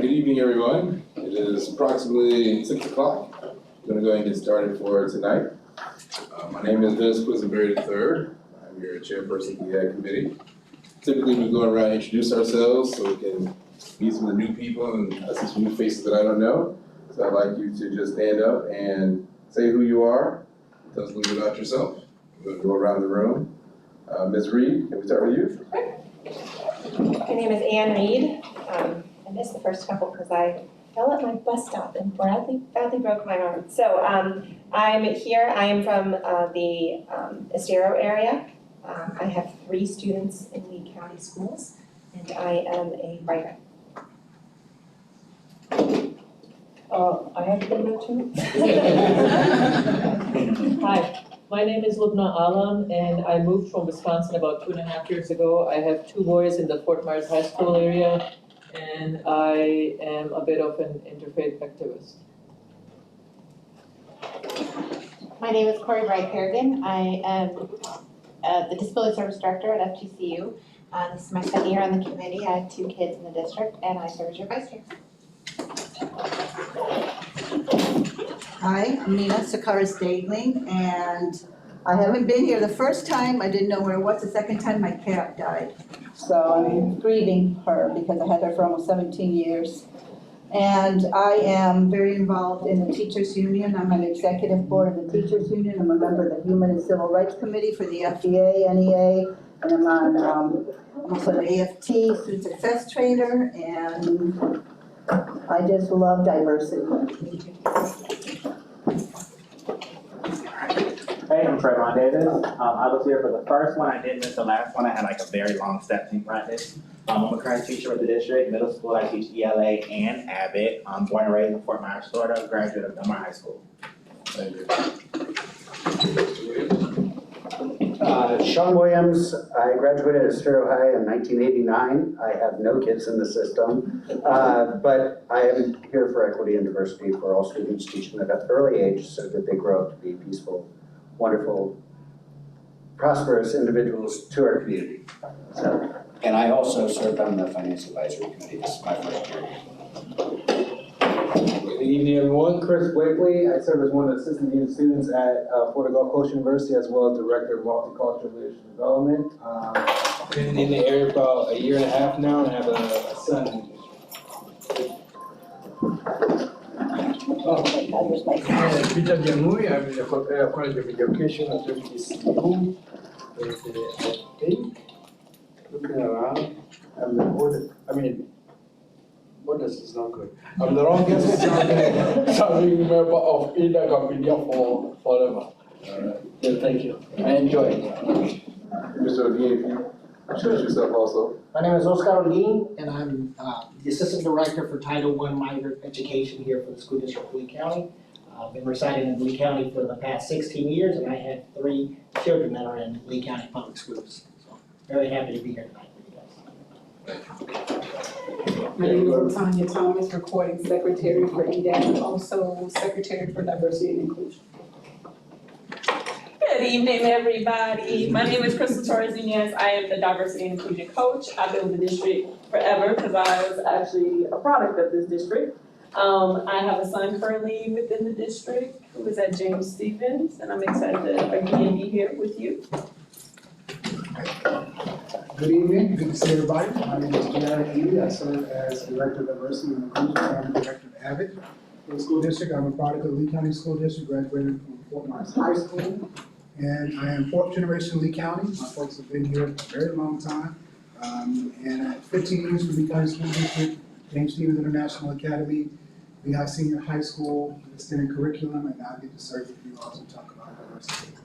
Good evening, everyone. It is approximately 6 o'clock. I'm going to go ahead and get started for tonight. My name is Dennis Quisenberry III. I'm your chairperson of the Ed Committee. Typically, we go around and introduce ourselves so we can meet some of the new people and see some new faces that I don't know. So I'd like you to just stand up and say who you are. Tell us a little bit about yourself. We're going to go around the room. Ms. Reed, can we start with you? My name is Ann Reed. I missed the first couple because I fell at my bus stop and badly broke my arm. So I'm here. I am from the Estero area. I have 3 students in Lee County schools, and I am a writer. I have to go too. Hi, my name is Lubna Alam, and I moved from Wisconsin about 2.5 years ago. I have 2 boys in the Fort Myers High School area, and I am a bit of an interfaith activist. My name is Corey Bright-Harrigan. I am the Disability Service Director at FGCU. This is my second year on the committee. I have 2 kids in the district, and I serve as your vice chair. Hi, I'm Nina Sakaris-Dagling, and I haven't been here the first time. I didn't know where it was. The second time, my cat died. So I'm grieving her because I had her for almost 17 years. And I am very involved in the Teachers Union. I'm on the executive board of the Teachers Union. I'm a member of the Human and Civil Rights Committee for the FDA, NEA, and I'm also the AFT Student Success Trainer, and I just love diversity. Hey, I'm Trayvon Davis. I was here for the first one. I didn't miss the last one. I had like a very long step team practice. I'm a current teacher with the district. Middle school, I teach ELA and Abbott. I'm born and raised in Fort Myers, Florida, graduate of Del Mar High School. Thank you. Sean Williams, I graduated at Estero High in 1989. I have no kids in the system, but I am here for equity and diversity for all students, teaching at an early age so that they grow up to be peaceful, wonderful, prosperous individuals to our community. So. And I also served on the Finance Advisory Committee. This is my first year. Good evening, everyone. Chris Blakely. I serve as one of the assistant dean students at Florida Gulf Coast University, as well as director of multicultural leadership development. Been in the area for about 1.5 years now, and I have a son in the district. Peter Jamui, I'm in the College of Education at FGCU. I think, looking around, I'm the oldest, oldest is not good. I'm the longest serving member of either company for forever. Yeah, thank you. I enjoy it. Mr. Odin, if you introduce yourself also. My name is Oscar Odin, and I'm the Assistant Director for Title I Migrant Education here for the School District of Lee County. I've been residing in Lee County for the past 16 years, and I have 3 children that are in Lee County Public Schools. So very happy to be here tonight with you guys. My name is Latanya Thomas, Recording Secretary for EDAC, and also Secretary for Diversity and Inclusion. Good evening, everybody. My name is Crystal Torres-Inez. I am the Diversity and Inclusion Coach. I've been with the district forever because I was actually a product of this district. I have a son currently within the district who is at James Stephens, and I'm excited to again be here with you. Good evening, good to see everybody. My name is Jared Ely. I serve as Director of Diversity and Inclusion and Director of Abbott for the school district. I'm a product of the Lee County School District, graduated from Fort Myers High School. And I am 4th generation Lee County. My folks have been here for a very long time. And I have 15 years with Lee County School District, James Stephens International Academy, Lehigh Senior High School, extended curriculum, and now I get to serve with you all to talk about diversity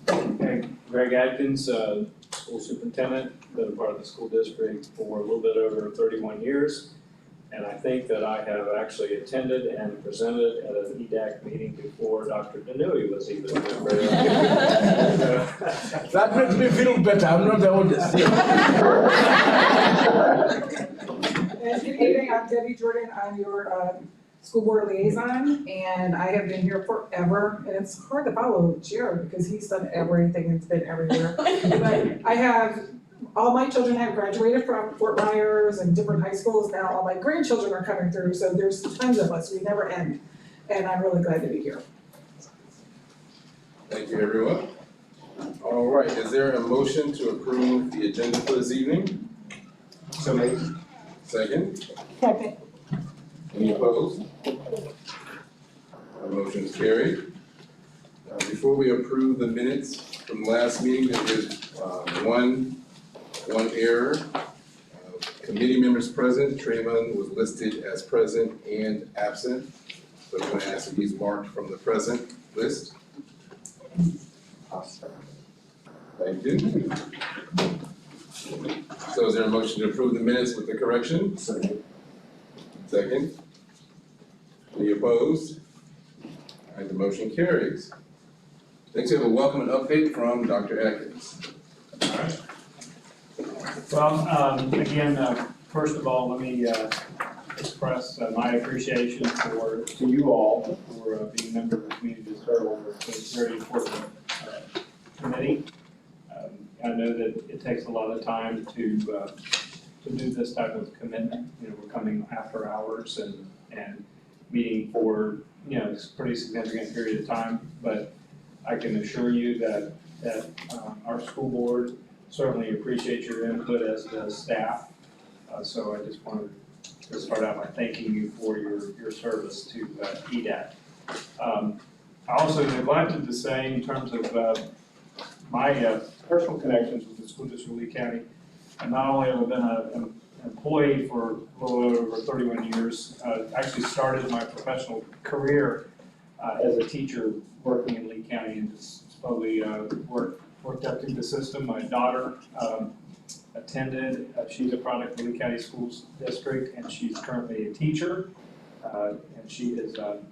and inclusion. Okay, Greg Atkins, school superintendent, been a part of the school district for a little bit over 31 years. And I think that I have actually attended and presented at an EDAC meeting before Dr. Denui was even a member. That makes me feel better. I'm not the oldest. Good evening, I'm Debbie Jordan. I'm your school board liaison, and I have been here forever. And it's hard to follow Jared because he's done everything and been everywhere. But I have all my children have graduated from Fort Myers and different high schools. Now all my grandchildren are coming through, so there's tons of us. We never end. And I'm really glad to be here. Thank you, everyone. All right, is there a motion to approve the agenda for this evening? So maybe. Second? Second. Any opposed? Motion is carried. Before we approve the minutes from last meeting, there is one error. Committee members present, Trayvon was listed as present and absent. So I'm going to ask if he's marked from the present list. Thank you. So is there a motion to approve the minutes with the correction? Second. Any opposed? All right, the motion carries. Next, we have a welcome and update from Dr. Atkins. All right. Well, again, first of all, let me express my appreciation to you all for being a member of the community to serve on this very important committee. I know that it takes a lot of time to do this type of commitment. You know, we're coming after hours and meeting for, you know, a pretty significant period of time, but I can assure you that our school board certainly appreciates your input, as does staff. So I just wanted to start out by thanking you for your service to EDAC. I also neglected to say, in terms of my personal connections with the school district of Lee County, and not only have I been an employee for a little over 31 years, actually started my professional career as a teacher working in Lee County, and just slowly worked up through the system. My daughter attended, she's a product of the Lee County Schools District, and she's currently a teacher. And she is at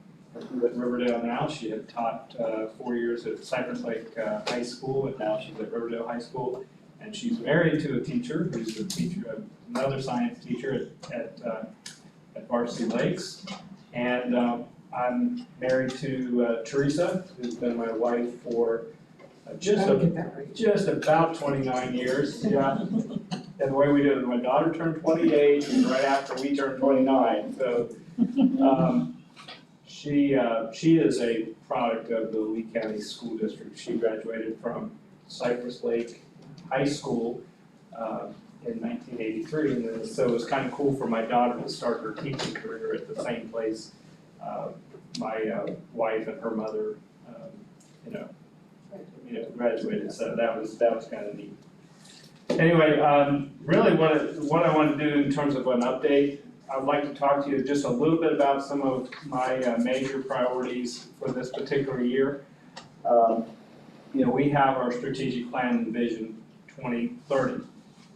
Riverdale now. She had taught 4 years at Cypress Lake High School, and now she's at Riverdale High School. And she's married to a teacher who's a teacher, another science teacher at Varsity Lakes. And I'm married to Teresa, who's been my wife for just about 29 years. Yeah. And the way we did it, my daughter turned 28, and right after we turned 29. So she is a product of the Lee County School District. She graduated from Cypress Lake High School in 1983, and then, so it was kind of cool for my daughter to start her teaching career at the same place my wife and her mother, graduated. So that was kind of neat. Anyway, really what I want to do in terms of an update, I'd like to talk to you just a little bit about some of my major priorities for this particular year. We have our strategic plan and Vision 2030.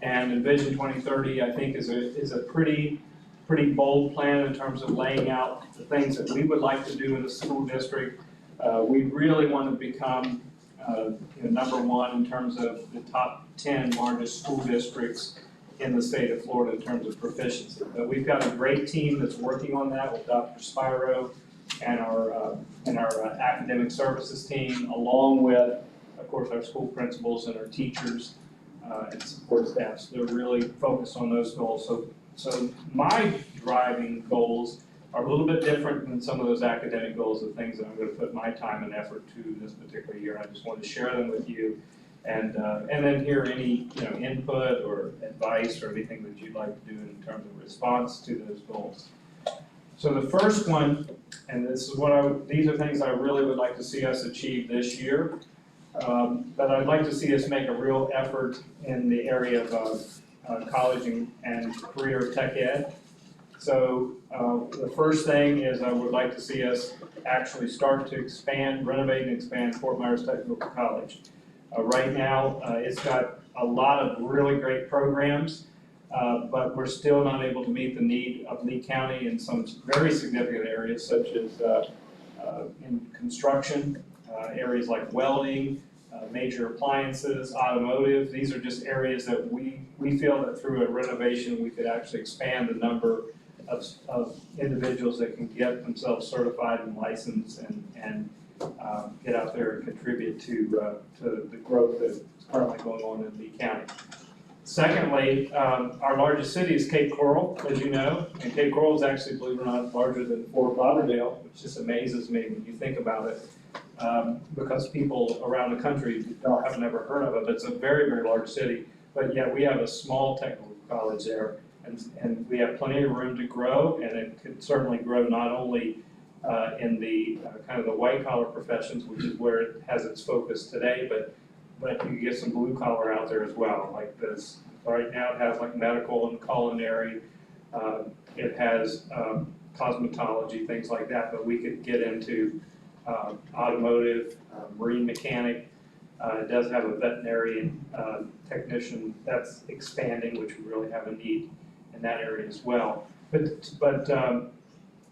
And in Vision 2030, I think is a pretty bold plan in terms of laying out the things that we would like to do in the school district. We really want to become number one in terms of the top 10 largest school districts in the state of Florida in terms of proficiency. But we've got a great team that's working on that with Dr. Spiro and our academic services team, along with, of course, our school principals and our teachers and support staff. So they're really focused on those goals. So my driving goals are a little bit different than some of those academic goals, the things that I'm going to put my time and effort to this particular year. I just wanted to share them with you, and then hear any input or advice or anything that you'd like to do in terms of response to those goals. So the first one, and this is these are things I really would like to see us achieve this year, but I'd like to see us make a real effort in the area of college and career tech ed. So the first thing is I would like to see us actually start to renovate and expand Fort Myers Technical College. Right now, it's got a lot of really great programs, but we're still not able to meet the need of Lee County in some very significant areas, such as in construction, areas like welding, major appliances, automotive. These are just areas that we feel that through a renovation we could actually expand the number of individuals that can get themselves certified and licensed and get out there and contribute to the growth that's currently going on in Lee County. Secondly, our largest city is Cape Coral, as you know, and Cape Coral is actually, believe it or not, larger than Fort Lauderdale, which just amazes me when you think about it, because people around the country have never heard of it. It's a very, very large city, but yet we have a small technical college there, and we have plenty of room to grow, and it could certainly grow not only in the kind of the white collar professions, which is where it has its focus today, but you get some blue collar out there as well. Like this, right now it has like medical and culinary, it has cosmetology, things like that, but we could get into automotive, marine mechanic. It does have a veterinarian technician that's expanding, which we really have a need in that area as well. But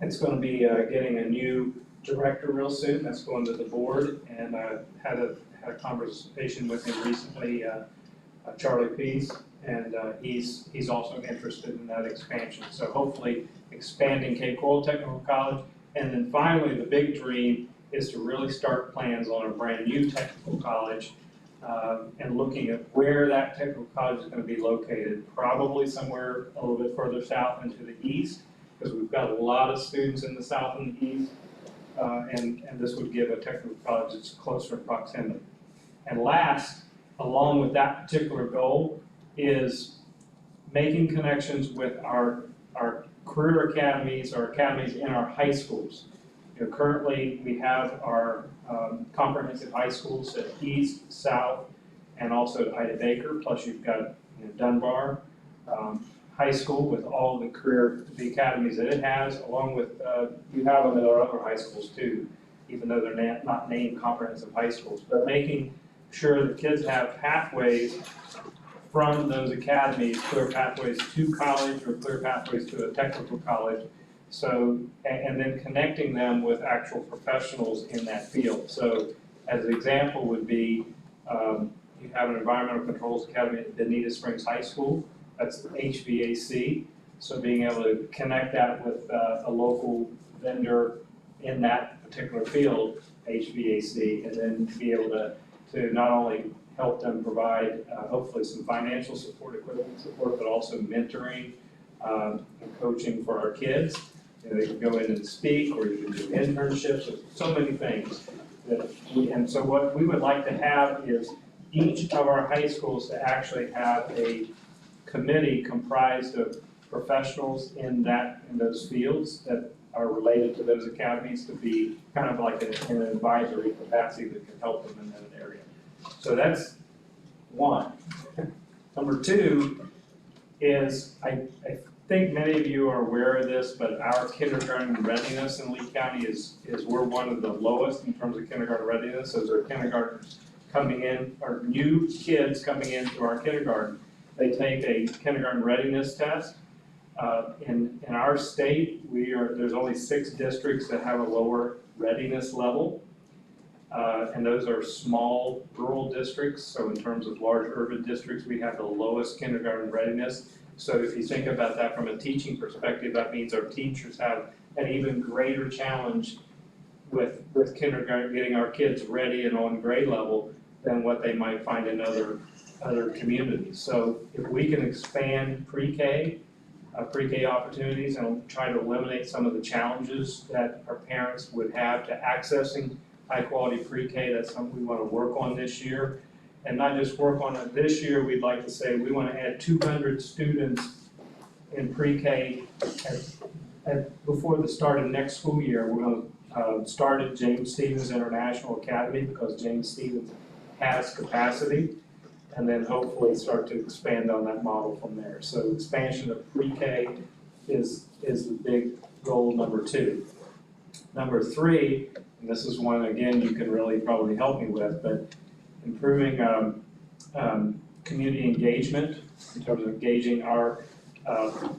it's going to be getting a new director real soon. That's going to the board, and had a conversation with him recently, Charlie Pease, and he's also interested in that expansion. So hopefully expanding Cape Coral Technical College, and then finally the big dream is to really start plans on a brand new technical college, and looking at where that technical college is going to be located, probably somewhere a little bit further south into the east, because we've got a lot of students in the south and the east, and this would give a technical college that's closer in proximity. And last, along with that particular goal, is making connections with our career academies, or academies in our high schools. You know, currently, we have our comprehensive high schools at East, South, and also at Ida Baker, plus you've got Dunbar High School with all the academies that it has, along with, you have them at our other high schools too, even though they're not named comprehensive high schools, but making sure that kids have pathways from those academies, clear pathways to college or clear pathways to a technical college. So, and then connecting them with actual professionals in that field. So, as an example would be, you have an environmental controls academy at Bonita Springs High School. That's HVAC. So being able to connect that with a local vendor in that particular field, HVAC, and then be able to not only help them provide hopefully some financial support, equipment support, but also mentoring and coaching for our kids. You know, they can go in and speak, or you can do internships, so many things. And so what we would like to have is each of our high schools to actually have a committee comprised of professionals in those fields that are related to those academies, to be kind of like in an advisory capacity that can help them in that area. So that's one. Number two is, I think many of you are aware of this, but our kindergarten readiness in Lee County is we're one of the lowest in terms of kindergarten readiness. Those are kindergartners coming in, or new kids coming into our kindergarten. They take a kindergarten readiness test. In our state, there's only 6 districts that have a lower readiness level. And those are small rural districts. So in terms of large urban districts, we have the lowest kindergarten readiness. So if you think about that from a teaching perspective, that means our teachers have an even greater challenge with kindergarten, getting our kids ready and on grade level than what they might find in other communities. So if we can expand pre-K opportunities and try to eliminate some of the challenges that our parents would have to accessing high quality pre-K, that's something we want to work on this year. And not just work on it this year, we'd like to say we want to add 200 students in pre-K before the start of next school year. We're going to start at James Stevens International Academy, because James Stevens has capacity, and then hopefully start to expand on that model from there. So expansion of pre-K is the big goal number 2. Number 3, and this is one, again, you can really probably help me with, but improving community engagement in terms of engaging our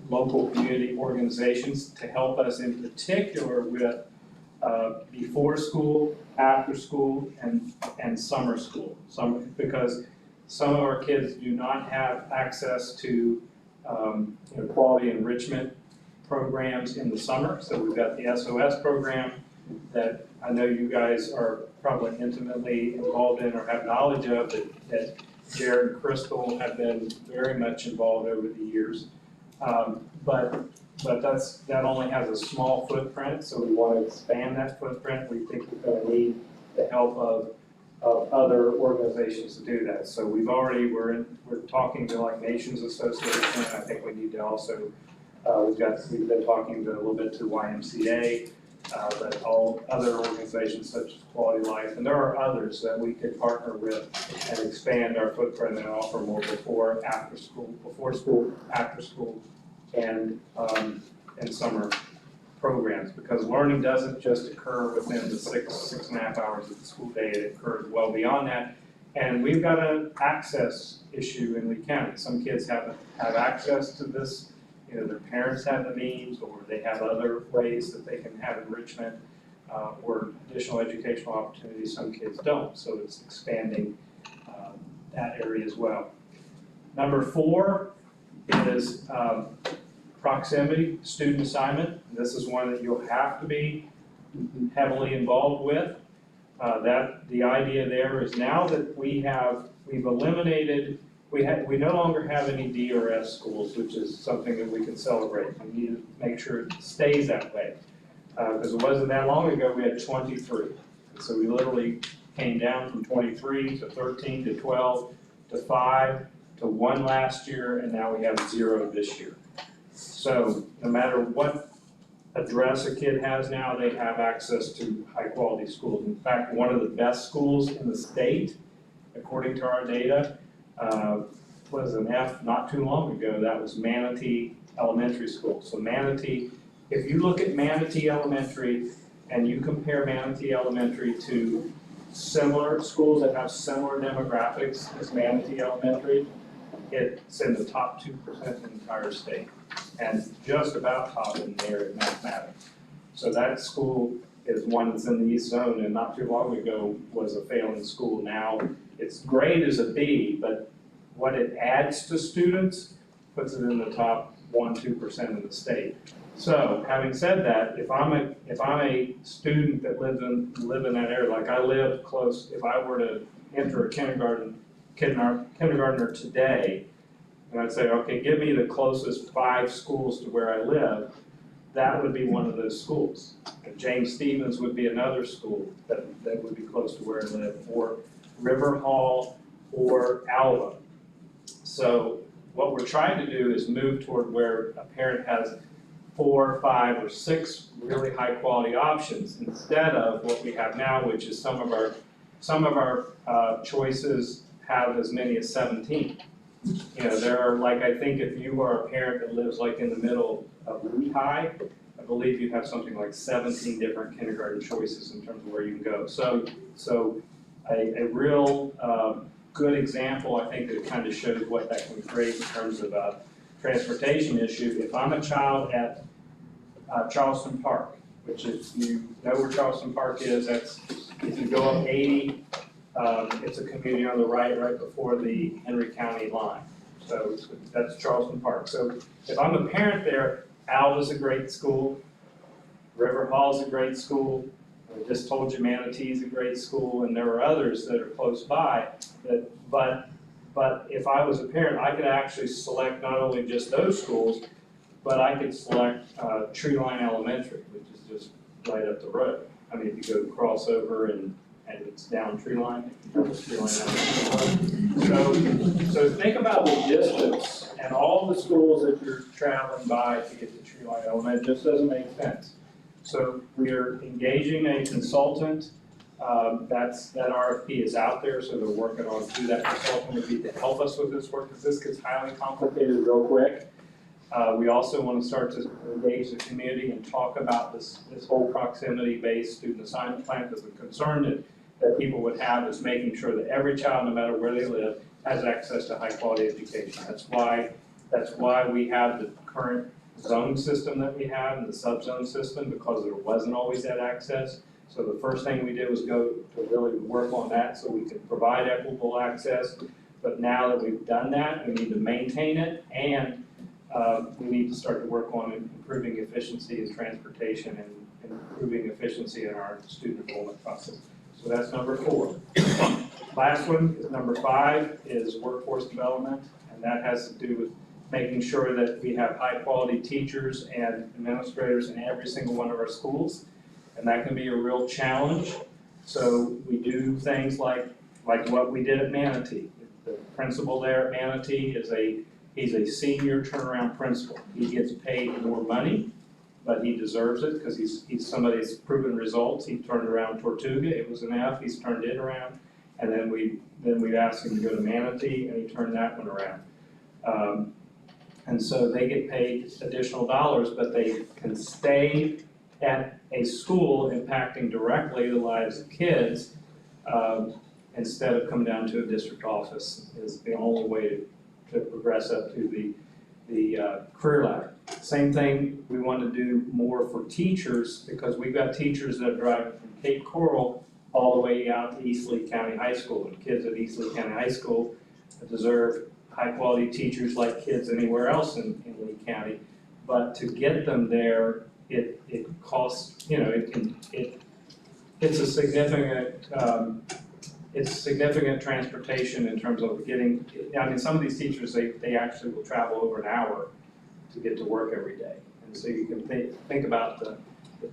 local community organizations to help us in particular with before school, after school, and summer school. Because some of our kids do not have access to quality enrichment programs in the summer. So we've got the SOS program that I know you guys are probably intimately involved in or have knowledge of, that Jared and Crystal have been very much involved over the years. But that only has a small footprint, so we want to expand that footprint. We think we're going to need the help of other organizations to do that. So we're talking to like Nations Association. I think we need to also, we've been talking to a little bit to YMCA, but all other organizations such as Quality Life, and there are others that we could partner with and expand our footprint and offer more before school, after school, and summer programs, because learning doesn't just occur within the 6.5 hours of the school day, it occurs well beyond that. And we've got an access issue in Lee County. Some kids have access to this, their parents have the means, or they have other ways that they can have enrichment or additional educational opportunities. Some kids don't, so it's expanding that area as well. Number 4 is proximity, student assignment. This is one that you'll have to be heavily involved with. The idea there is now that we've eliminated, we no longer have any DRS schools, which is something that we can celebrate. We need to make sure it stays that way. Because it wasn't that long ago, we had 23. So we literally came down from 23 to 13 to 12 to 5 to 1 last year, and now we have 0 this year. So no matter what address a kid has now, they have access to high quality schools. In fact, one of the best schools in the state, according to our data, was an F not too long ago. That was Manatee Elementary School. So Manatee, if you look at Manatee Elementary and you compare Manatee Elementary to similar schools that have similar demographics as Manatee Elementary, it's in the top 2% in the entire state, and just about top in there in mathematics. So that school is one that's in the East Zone, and not too long ago was a failing school. Now its grade is a B, but what it adds to students puts it in the top 1-2% in the state. So having said that, if I'm a student that live in that area, like I live close, if I were to enter a kindergartner today, and I'd say, okay, give me the closest 5 schools to where I live, that would be one of those schools. And James Stevens would be another school that would be close to where I live, or River Hall or Alva. So what we're trying to do is move toward where a parent has 4, 5, or 6 really high quality options instead of what we have now, which is some of our choices have as many as 17. There are, like, I think if you are a parent that lives like in the middle of Lehigh, I believe you have something like 17 different kindergarten choices in terms of where you can go. So a real good example, I think, that kind of shows what that can create in terms of a transportation issue. If I'm a child at Charleston Park, which if you know where Charleston Park is, that's, if you go up 80, it's a community on the right before the Henry County line. So that's Charleston Park. So if I'm a parent there, Alva's a great school, River Hall's a great school, I just told you Manatee's a great school, and there are others that are close by. But if I was a parent, I could actually select not only just those schools, but I could select Treeline Elementary, which is just right up the road. I mean, if you go cross over and it's down Treeline, So think about the distance and all the schools that you're traveling by to get to Treeline Elementary. It just doesn't make sense. So we're engaging a consultant. That RFP is out there, so they're working on who that consultant would be to help us with this work, because this gets highly complicated real quick. We also want to start to engage the community and talk about this whole proximity-based student assignment plan, because the concern that people would have is making sure that every child, no matter where they live, has access to high-quality education. That's why we have the current zone system that we have and the sub-zone system, because there wasn't always that access. So the first thing we did was go to really work on that so we could provide equitable access. But now that we've done that, we need to maintain it, and we need to start to work on improving efficiency in transportation and improving efficiency in our student enrollment process. So that's number 4. Last one is number 5, is workforce development, and that has to do with making sure that we have high-quality teachers and administrators in every single one of our schools, and that can be a real challenge. So we do things like what we did at Manatee. The principal there at Manatee he's a senior turnaround principal. He gets paid more money, but he deserves it because he's somebody that's proven results. He turned around Tortuga, it was an F, he's turned it around. And then we asked him to go to Manatee, and he turned that one around. And so they get paid additional dollars, but they can stay at a school impacting directly the lives of kids, instead of coming down to a district office is the only way to progress up to the career ladder. Same thing, we want to do more for teachers because we've got teachers that are driving from Cape Coral all the way out to East Lee County High School. And kids at East Lee County High School deserve high-quality teachers like kids anywhere else in Lee County. But to get them there, it costs, it's a significant transportation in terms of getting, I mean, some of these teachers, they actually will travel over an hour to get to work every day. And so you can think about the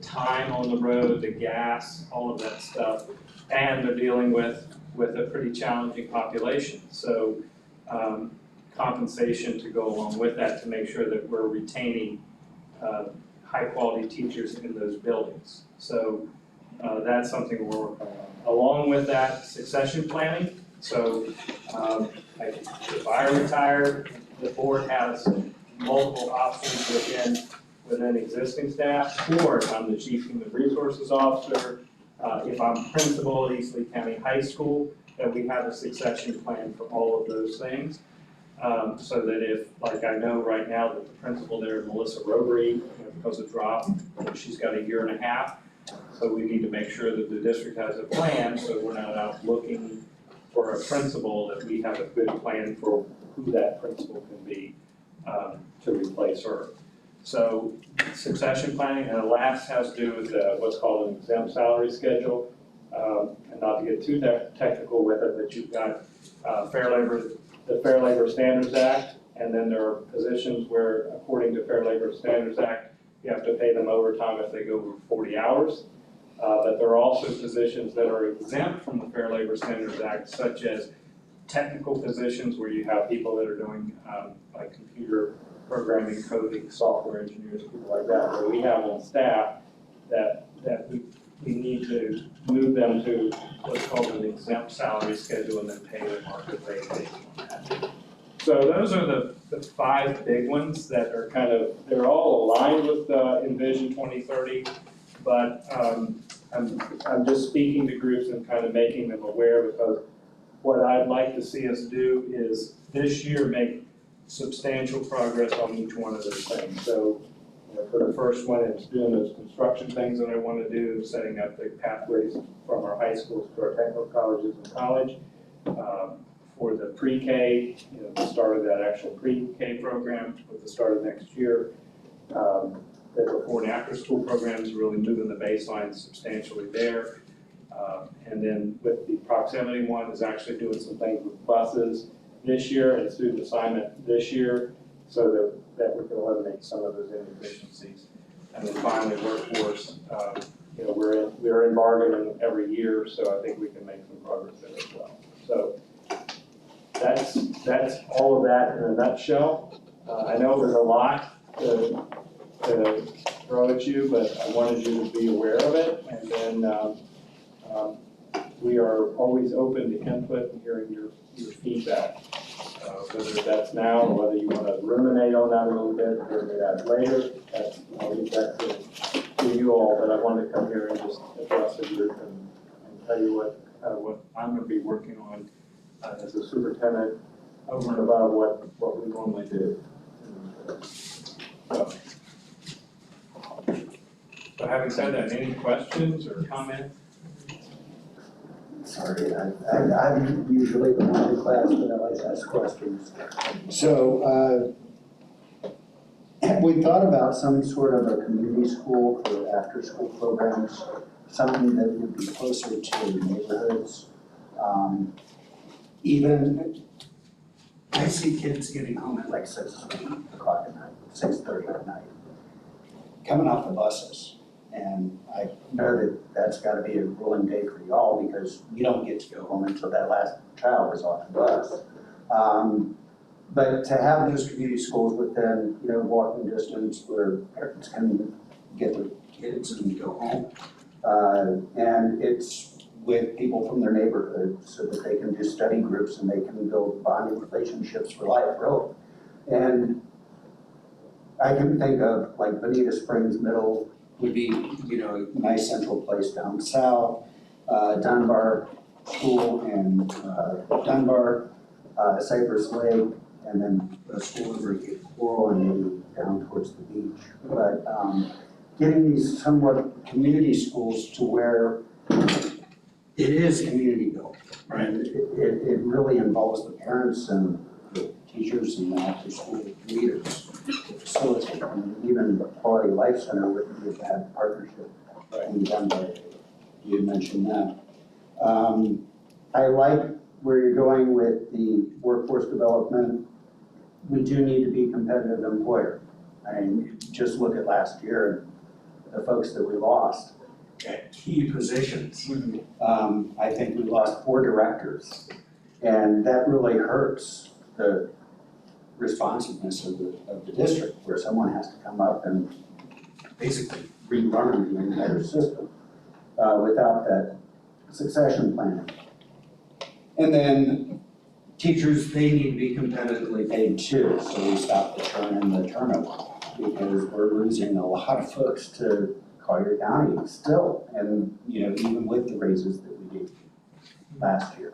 time on the road, the gas, all of that stuff, and they're dealing with a pretty challenging population. So compensation to go along with that to make sure that we're retaining high-quality teachers in those buildings. So that's something we're working on. Along with that, succession planning. So if I retire, the board has multiple options within existing staff, or if I'm the Chief Human Resources Officer, if I'm principal at East Lee County High School, that we have a succession plan for all of those things. So that if, like I know right now that the principal there, Melissa Robery, because of drop, she's got 1.5 years. So we need to make sure that the district has a plan, so we're not out looking for a principal, that we have a good plan for who that principal can be to replace her. So succession planning, and the last has to do with what's called an exempt salary schedule. And not to get too technical with it, but you've got the Fair Labor Standards Act, and then there are positions where, according to Fair Labor Standards Act, you have to pay them overtime if they go over 40 hours. But there are also positions that are exempt from the Fair Labor Standards Act, such as technical positions where you have people that are doing like computer programming, coding, software engineers, people like that, where we have on staff that we need to move them to what's called an exempt salary schedule and then pay them market rate based on that. So those are the 5 big ones that are they're all aligned with Envision 2030, but I'm just speaking to groups and kind of making them aware, because what I'd like to see us do is this year make substantial progress on each one of those things. So for the first one, it's doing those construction things that I want to do, setting up the pathways from our high schools to our technical colleges and college. For the pre-K, the start of that actual pre-K program with the start of next year. The before and after school programs, really moving the baseline substantially there. And then with the proximity one is actually doing some things with buses this year and student assignment this year, so that we can eliminate some of those inefficiencies. And then finally, workforce, we're in bargaining every year, so I think we can make some progress there as well. So that's all of that in a nutshell. I know there's a lot to throw at you, but I wanted you to be aware of it. And then we are always open to input and hearing your feedback, whether that's now or whether you want to ruminate on that a little bit or hear that later. I'll leave that to you all, but I wanted to come here and just address the group and tell you what I'm going to be working on as a superintendent over and above what we normally do. So having said that, any questions or comments? Sorry, I'm usually the one in class, but I always ask questions. So, have we thought about some sort of a community school for after-school programs, something that would be closer to neighborhoods? Even, I see kids getting home at like 6 o'clock at night, 6:30 at night, coming off the buses. And I know that that's gotta be a grueling day for y'all because you don't get to go home until that last child is off the bus. But to have those community schools within, walking distance where parents can get their kids and go home. And it's with people from their neighborhood so that they can do study groups and they can build bonding relationships for life, really. And I can think of like Bonita Springs Middle would be, a nice central place down south. Dunbar School and Dunbar, Cypress Lake, and then a school over at Cape Coral and maybe down towards the beach. But getting these somewhat community schools to where it is community built, right? It really involves the parents and the teachers and the after school leaders to facilitate. And even the Quality Life Center wouldn't be a bad partnership in Denver. You had mentioned that. I like where you're going with the workforce development. We do need to be a competitive employer. I mean, just look at last year, the folks that we lost at key positions. I think we lost 4 directors, and that really hurts the responsiveness of the district, where someone has to come up and basically relearn the entire system without that succession planning. And then teachers, they need to be competitively paid too, so we stop the churn and the turnover, because we're losing a lot of folks to Collier County still, and even with the raises that we gave last year.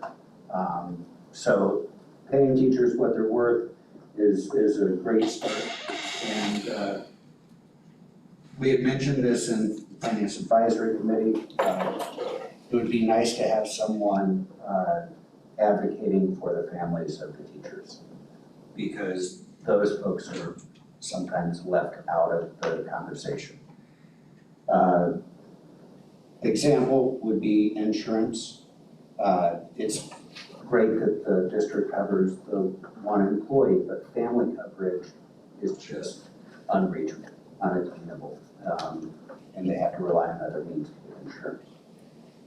So paying teachers what they're worth is a great start. And we had mentioned this in the Finance Advisory Committee. It would be nice to have someone advocating for the families of the teachers, because those folks are sometimes left out of the conversation. Example would be insurance. It's great that the district covers the one employee, but family coverage is just unreachable, unattainable, and they have to rely on other means to get insurance.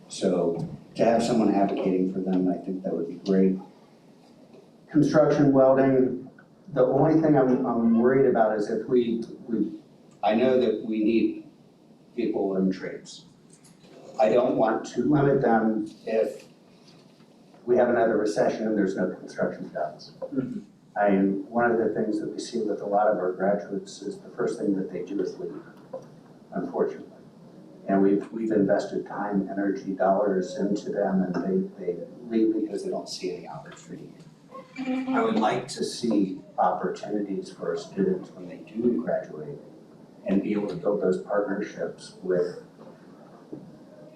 So to have someone advocating for them, I think that would be great. Construction, welding, the only thing I'm worried about is if I know that we need people in trades. I don't want to limit them if we have another recession and there's no construction jobs. One of the things that we see with a lot of our graduates is the first thing that they do is leave, unfortunately. And we've invested time, energy, dollars into them, and they leave because they don't see any opportunity. I would like to see opportunities for our students when they do graduate and be able to build those partnerships with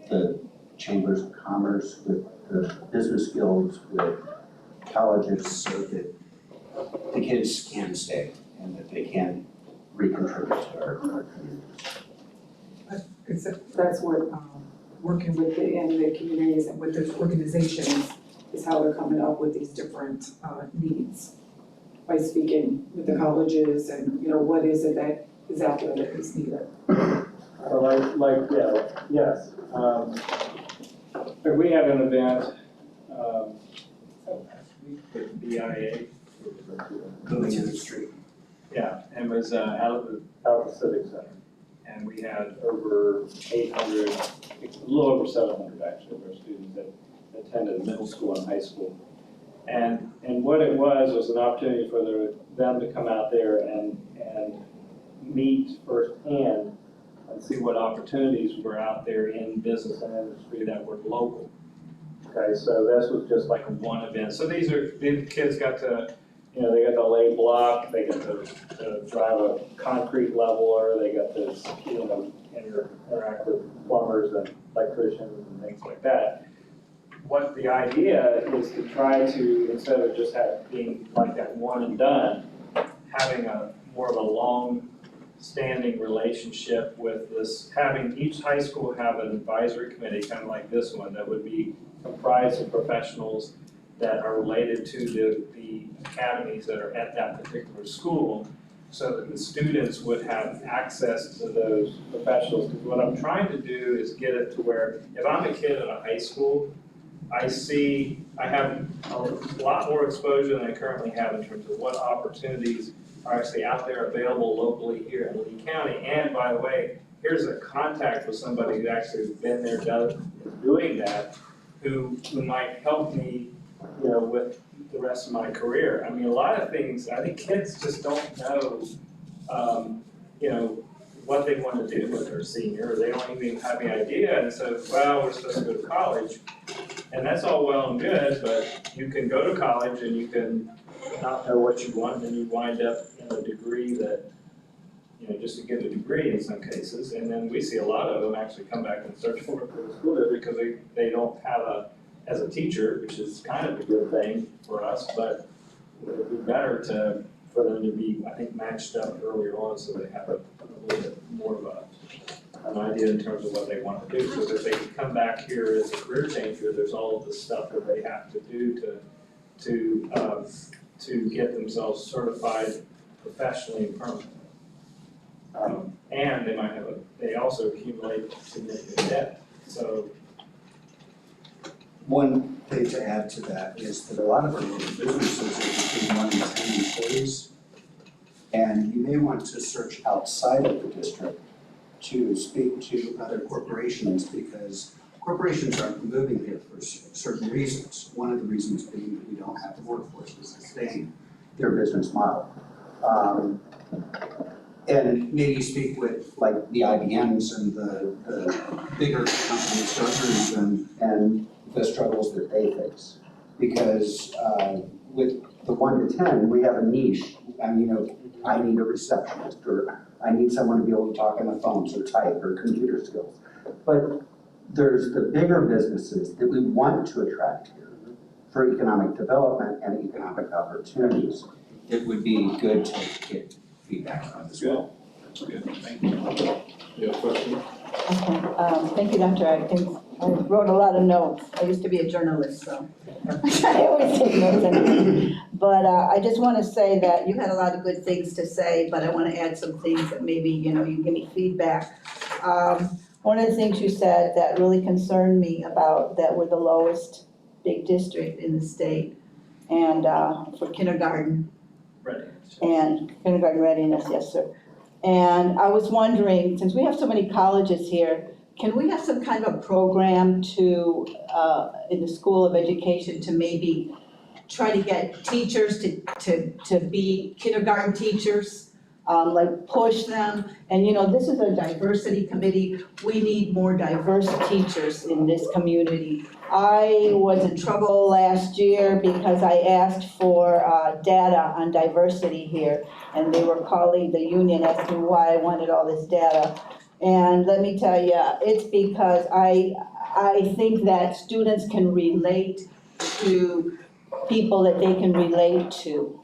the chambers of commerce, with the business guilds, with colleges, so that the kids can stay and that they can recontribute to our communities. That's what, working with in the communities and with those organizations is how they're coming up with these different needs. By speaking with the colleges and, what is it that is out there that is needed. Yes. But we had an event, with BIA. Moving to the street. Yeah, and it was out of the Civic Center. And we had over 800, a little over 700 actually, of our students that attended middle school and high school. And what it was an opportunity for them to come out there and meet firsthand and see what opportunities were out there in business and industry that were local. Okay, so this was just like one event. So these kids got to, they got to lay block, they got to drive a concrete leveler, they got to, interact with plumbers and electricians and things like that. What the idea is to try to, instead of just being like that one and done, having more of a long standing relationship with this, having each high school have an advisory committee, kind of like this one, that would be comprised of professionals that are related to the academies that are at that particular school, so that the students would have access to those professionals. Because what I'm trying to do is get it to where, if I'm a kid at a high school, I have a lot more exposure than I currently have in terms of what opportunities are actually out there available locally here in Lee County. And by the way, here's a contact with somebody who actually has been there, doing that, who might help me, with the rest of my career. I mean, a lot of things, I think kids just don't know, what they want to do when they're a senior, or they don't even have any idea, and so, well, we're supposed to go to college. And that's all well and good, but you can go to college and you can not know what you want, and then you wind up in a degree that, just to get a degree in some cases. And then we see a lot of them actually come back and search for the school district because they don't have as a teacher, which is kind of a good thing for us, but it would be better for them to be, I think, matched up earlier on so they have a little bit more of an idea in terms of what they want to do, so that they can come back here as a career changer. There's all of the stuff that they have to do to get themselves certified professionally and permanently. And they also accumulate significant debt. So One thing to add to that is that a lot of our local businesses are between 1 and 10 employees. And you may want to search outside of the district to speak to other corporations, because corporations aren't moving here for certain reasons. One of the reasons being that we don't have the workforce to sustain their business model. And maybe speak with like the IBMs and the bigger company structures and the struggles that they face. Because with the 1 to 10, we have a niche. I mean, I need a receptionist, or I need someone to be able to talk on the phones or type or computer skills. But there's the bigger businesses that we want to attract here for economic development and economic opportunities. It would be good to get feedback on as well. Good, thank you. You have a question? Okay, thank you, Dr. Atkins. I wrote a lot of notes. I used to be a journalist, so I always take notes anyway. But I just want to say that you had a lot of good things to say, but I want to add some things that maybe, you can give me feedback. One of the things you said that really concerned me about that we're the lowest big district in the state, and for kindergarten. Readiness. And kindergarten readiness, yes, sir. And I was wondering, since we have so many colleges here, can we have some kind of a program to, in the School of Education, to maybe try to get teachers to be kindergarten teachers? Like push them, and this is a diversity committee. We need more diverse teachers in this community. I was in trouble last year because I asked for data on diversity here, and they were calling the union asking why I wanted all this data. And let me tell you, it's because I think that students can relate to people that they can relate to.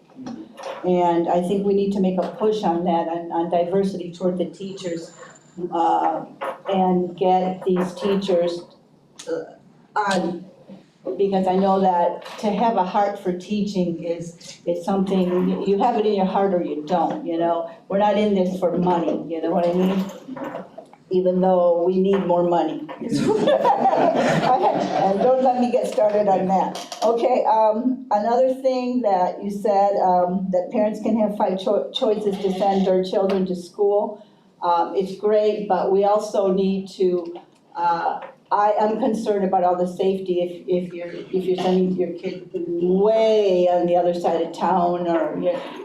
And I think we need to make a push on that, on diversity toward the teachers, and get these teachers on, because I know that to have a heart for teaching is something, you have it in your heart or you don't, We're not in this for money, you know what I mean? Even though we need more money. And don't let me get started on that. Okay, another thing that you said, that parents can have 5 choices to send their children to school. It's great, but we also need to, I am concerned about all the safety if you're sending your kid way on the other side of town, or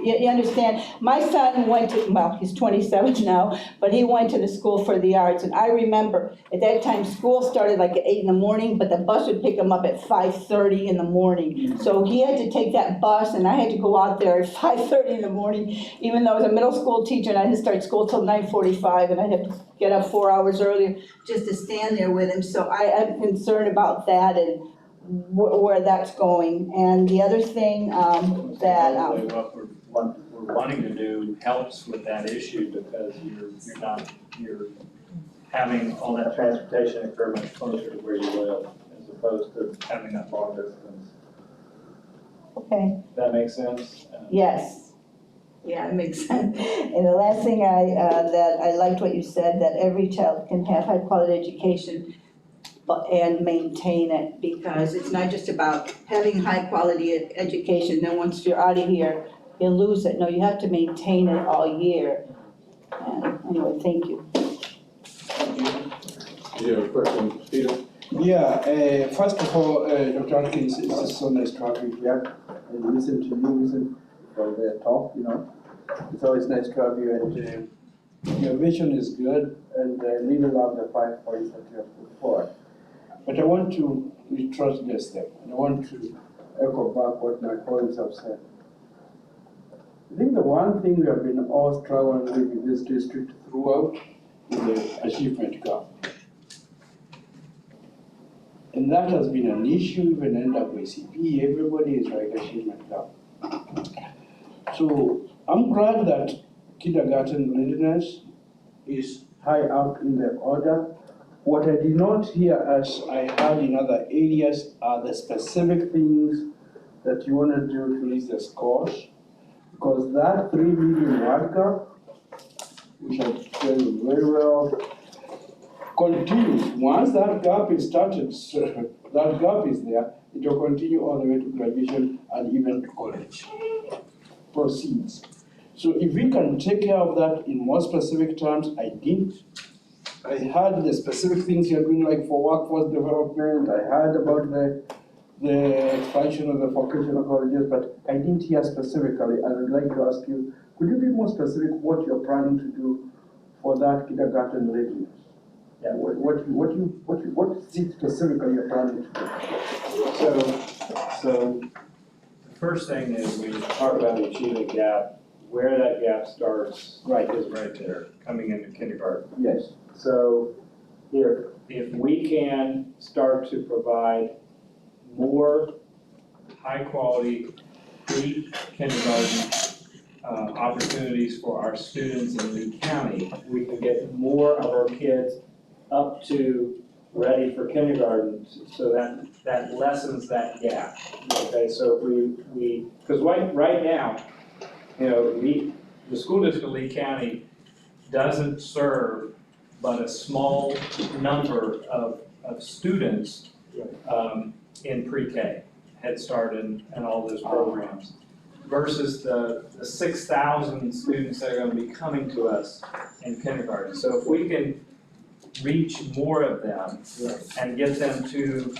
you understand. My son went to, well, he's 27 now, but he went to the School for the Arts, and I remember at that time school started like at 8 in the morning, but the bus would pick him up at 5:30 in the morning. So he had to take that bus, and I had to go out there at 5:30 in the morning, even though I was a middle school teacher and I didn't start school till 9:45, and I had to get up 4 hours earlier just to stand there with him. So I am concerned about that and where that's going. And the other thing that We're we're wanting to do helps with that issue because you're having all that transportation occur much closer to where you live as opposed to having that long distance. Okay, Does that make sense? yes. Yeah, it makes sense. And the last thing that I liked what you said, that every child can have high quality education and maintain it, because it's not just about having high quality education, then once you're out of here, you lose it. No, you have to maintain it all year. And anyway, thank you. Do you have a question, Peter? Yeah, first of all, Dr. Atkins, it's just so nice to have you here and listen to you, listen for the talk, you know. It's always nice to have you, and your vision is good, and I really love the 5 points that you have put forward. But I want to retrace this step, and I want to echo back what my colleagues have said. I think the one thing we have been all struggling with in this district throughout is the achievement gap. And that has been an issue even in WCP, everybody is like achievement gap. So I'm glad that kindergarten readiness is high up in the order. What I did not hear as I heard in other areas are the specific things that you want to do to reach the scores. Because that 3 million World Cup, which I tell you very well, continues. Once that gap is started, that gap is there, it will continue all the way to graduation and even to college. Proceeds. So if we can take care of that in more specific terms, I heard the specific things you're doing, like for workforce development. I heard about the expansion of the vocational colleges, but I didn't hear specifically. I would like to ask you, could you be more specific what you're planning to do for that kindergarten readiness? Yeah, what is it specifically you're planning to do? So the first thing is when you talk about the achievement gap, where that gap starts is right there, coming into kindergarten. Yes. So if we can start to provide more high quality pre-kindergarten opportunities for our students in Lee County, we can get more of our kids up to ready for kindergarten, so that lessens that gap. Okay, so if we because right now, you know, the school district of Lee County doesn't serve but a small number of students in pre-K, Head Start and all those programs, versus the 6,000 students that are going to be coming to us in kindergarten. So if we can reach more of them and get them to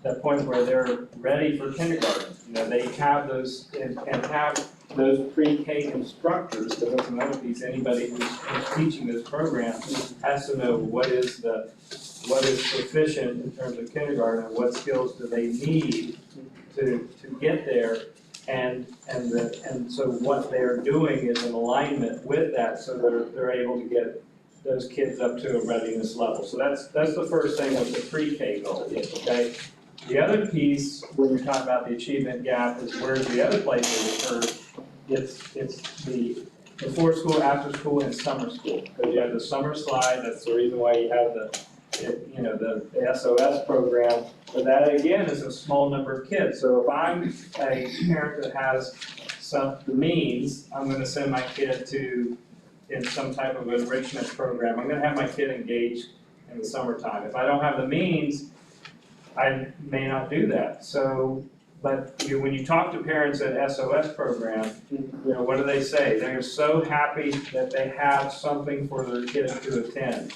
the point where they're ready for kindergarten, you know, they have those and have those pre-K instructors, because that's another piece, anybody who's teaching this program has to know what is sufficient in terms of kindergarten and what skills do they need to get there, and so what they're doing is in alignment with that, so they're able to get those kids up to a readiness level. So that's the first thing with the pre-K goal, okay? The other piece, when you're talking about the achievement gap, is where's the other place it occurs. It's the before school, after school, and summer school. Because you have the summer slide, that's the reason why you have the SOS program. But that again is a small number of kids. So if I'm a parent that has the means, I'm gonna send my kid in some type of enrichment program. I'm gonna have my kid engaged in the summertime. If I don't have the means, I may not do that. So, but when you talk to parents at SOS program, what do they say? They're so happy that they have something for their kids to attend.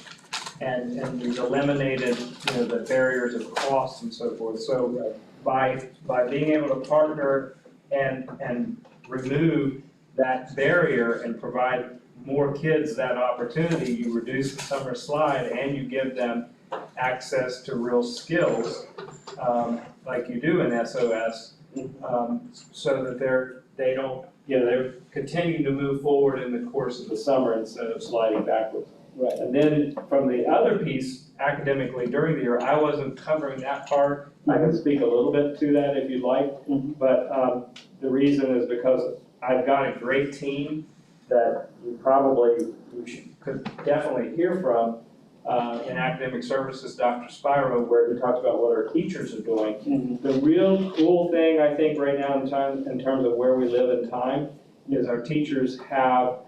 And we've eliminated, the barriers of cost and so forth. So by being able to partner and remove that barrier and provide more kids that opportunity, you reduce the summer slide and you give them access to real skills, like you do in SOS, so that they're continuing to move forward in the course of the summer instead of sliding backwards. Right. And then from the other piece, academically during the year, I wasn't covering that part. I can speak a little bit to that if you'd like, but the reason is because I've got a great team that could definitely hear from in academic services, Dr. Spiro, where he talks about what our teachers are doing. The real cool thing, I think, right now in terms of where we live in time, is our teachers have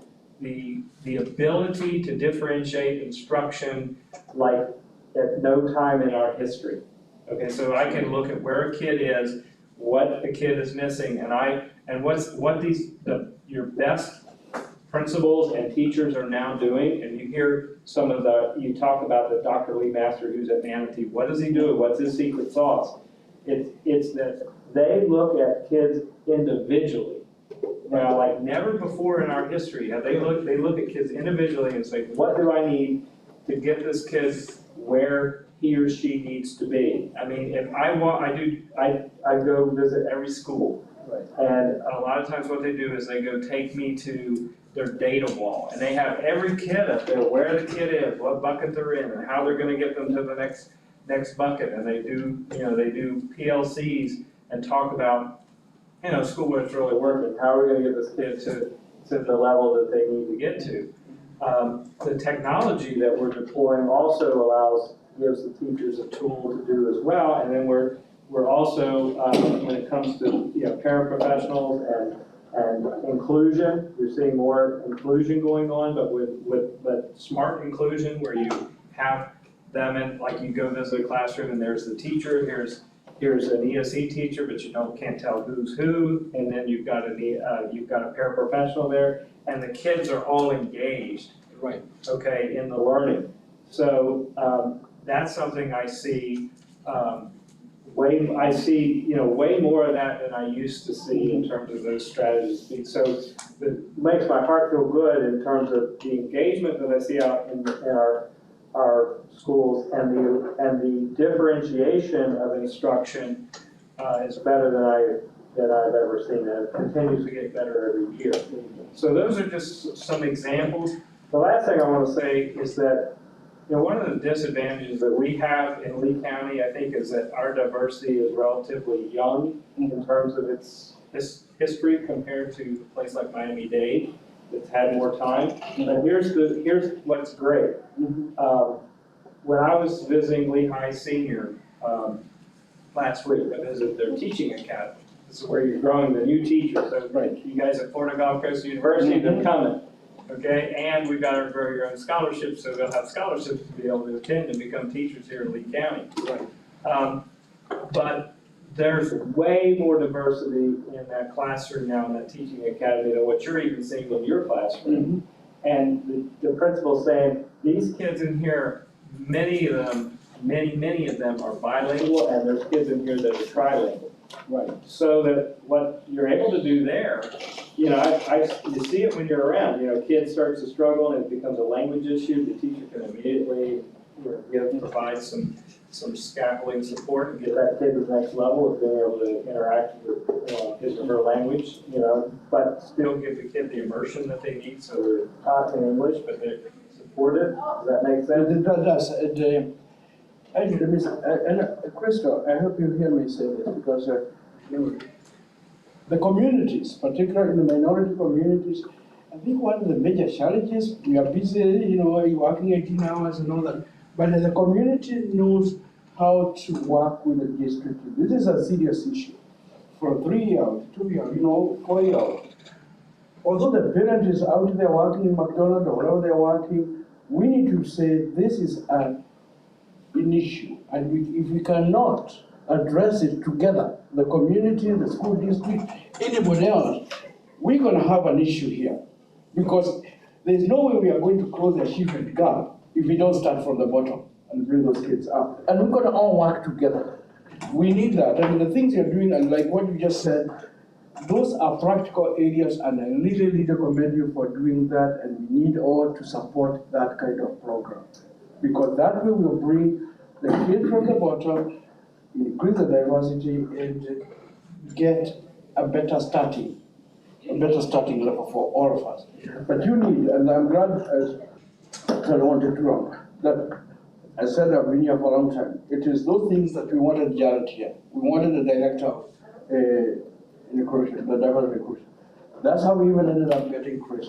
the ability to differentiate instruction like at no time in our history. Okay, so I can look at where a kid is, what the kid is missing, and what your best principals and teachers are now doing, and you hear you talk about the Dr. Lee Master who's at Manatee. What does he do? What's his secret sauce? It's that they look at kids individually. Now, like never before in our history have they look at kids individually and say, what do I need to get this kid where he or she needs to be? I mean, if I go visit every school. Right. And a lot of times what they do is they go take me to their data wall, and they have every kid up there, where the kid is, what bucket they're in, and how they're gonna get them to the next bucket. And they do PLCs and talk about, school where it's really working. How are we gonna get this kid to the level that they need to get to? The technology that we're deploying also gives the teachers a tool to do as well. And then we're also, when it comes to paraprofessionals and inclusion, you're seeing more inclusion going on, but smart inclusion, where you have them in, like you go visit a classroom and there's the teacher, here's an ESE teacher, but you can't tell who's who, and then you've got a paraprofessional there, and the kids are all engaged, right? Okay, in the learning. So that's something I see. Way more of that than I used to see in terms of those strategies. So it makes my heart feel good in terms of the engagement that I see out in our schools, and the differentiation of instruction is better than I've ever seen, and it continues to get better every year. So those are just some examples. The last thing I want to say is that one of the disadvantages that we have in Lee County, I think, is that our diversity is relatively young in terms of its history compared to a place like Miami-Dade that's had more time. And here's what's great. When I was visiting Lehigh Senior last week, I visited their teaching academy. This is where you're growing the new teachers. So you guys at Florida Gulf Coast University, they're coming. Okay, and we've got our very own scholarships, so they'll have scholarships to be able to attend and become teachers here in Lee County. Right. But there's way more diversity in that classroom now, in that teaching academy, than what you're even seeing in your classroom. And the principal's saying, these kids in here, many of them are bilingual, and there's kids in here that are trilingual. Right. So that what you're able to do there, you see it when you're around. Kid starts to struggle and it becomes a language issue. The teacher can immediately provide some scaffolding support and get that kid to the next level of being able to interact with his or her language. But still give the kid the immersion that they need, so they're taught in English, but they're supported. Does that make sense? It does. And Crystal, I hope you hear me say this, because the communities, particularly in the minority communities, I think one of the major challenges, we are busy, you're working 18 hours and all that, but the community knows how to work with the district. This is a serious issue. For 3 years, 2 years, 4 years. Although the parent is out there working in McDonald's or wherever they're working, we need to say this is an issue, and if we cannot address it together, the community, the school district, anybody else, we're going to have an issue here, because there's no way we are going to close the achievement gap if we don't start from the bottom and bring those kids up. And we're going to all work together. We need that. I mean, the things you're doing, and like what you just said, those are practical areas, and I really commend you for doing that, and we need all to support that kind of program. Because that way will bring the kid from the bottom, increase the diversity, and get a better starting level for all of us. But you need, and I'm glad, as I wanted to run, that I said I've been here for a long time. It is those things that we wanted Jared here. We wanted the director of inclusion, the diversity inclusion. That's how we even ended up getting Chris.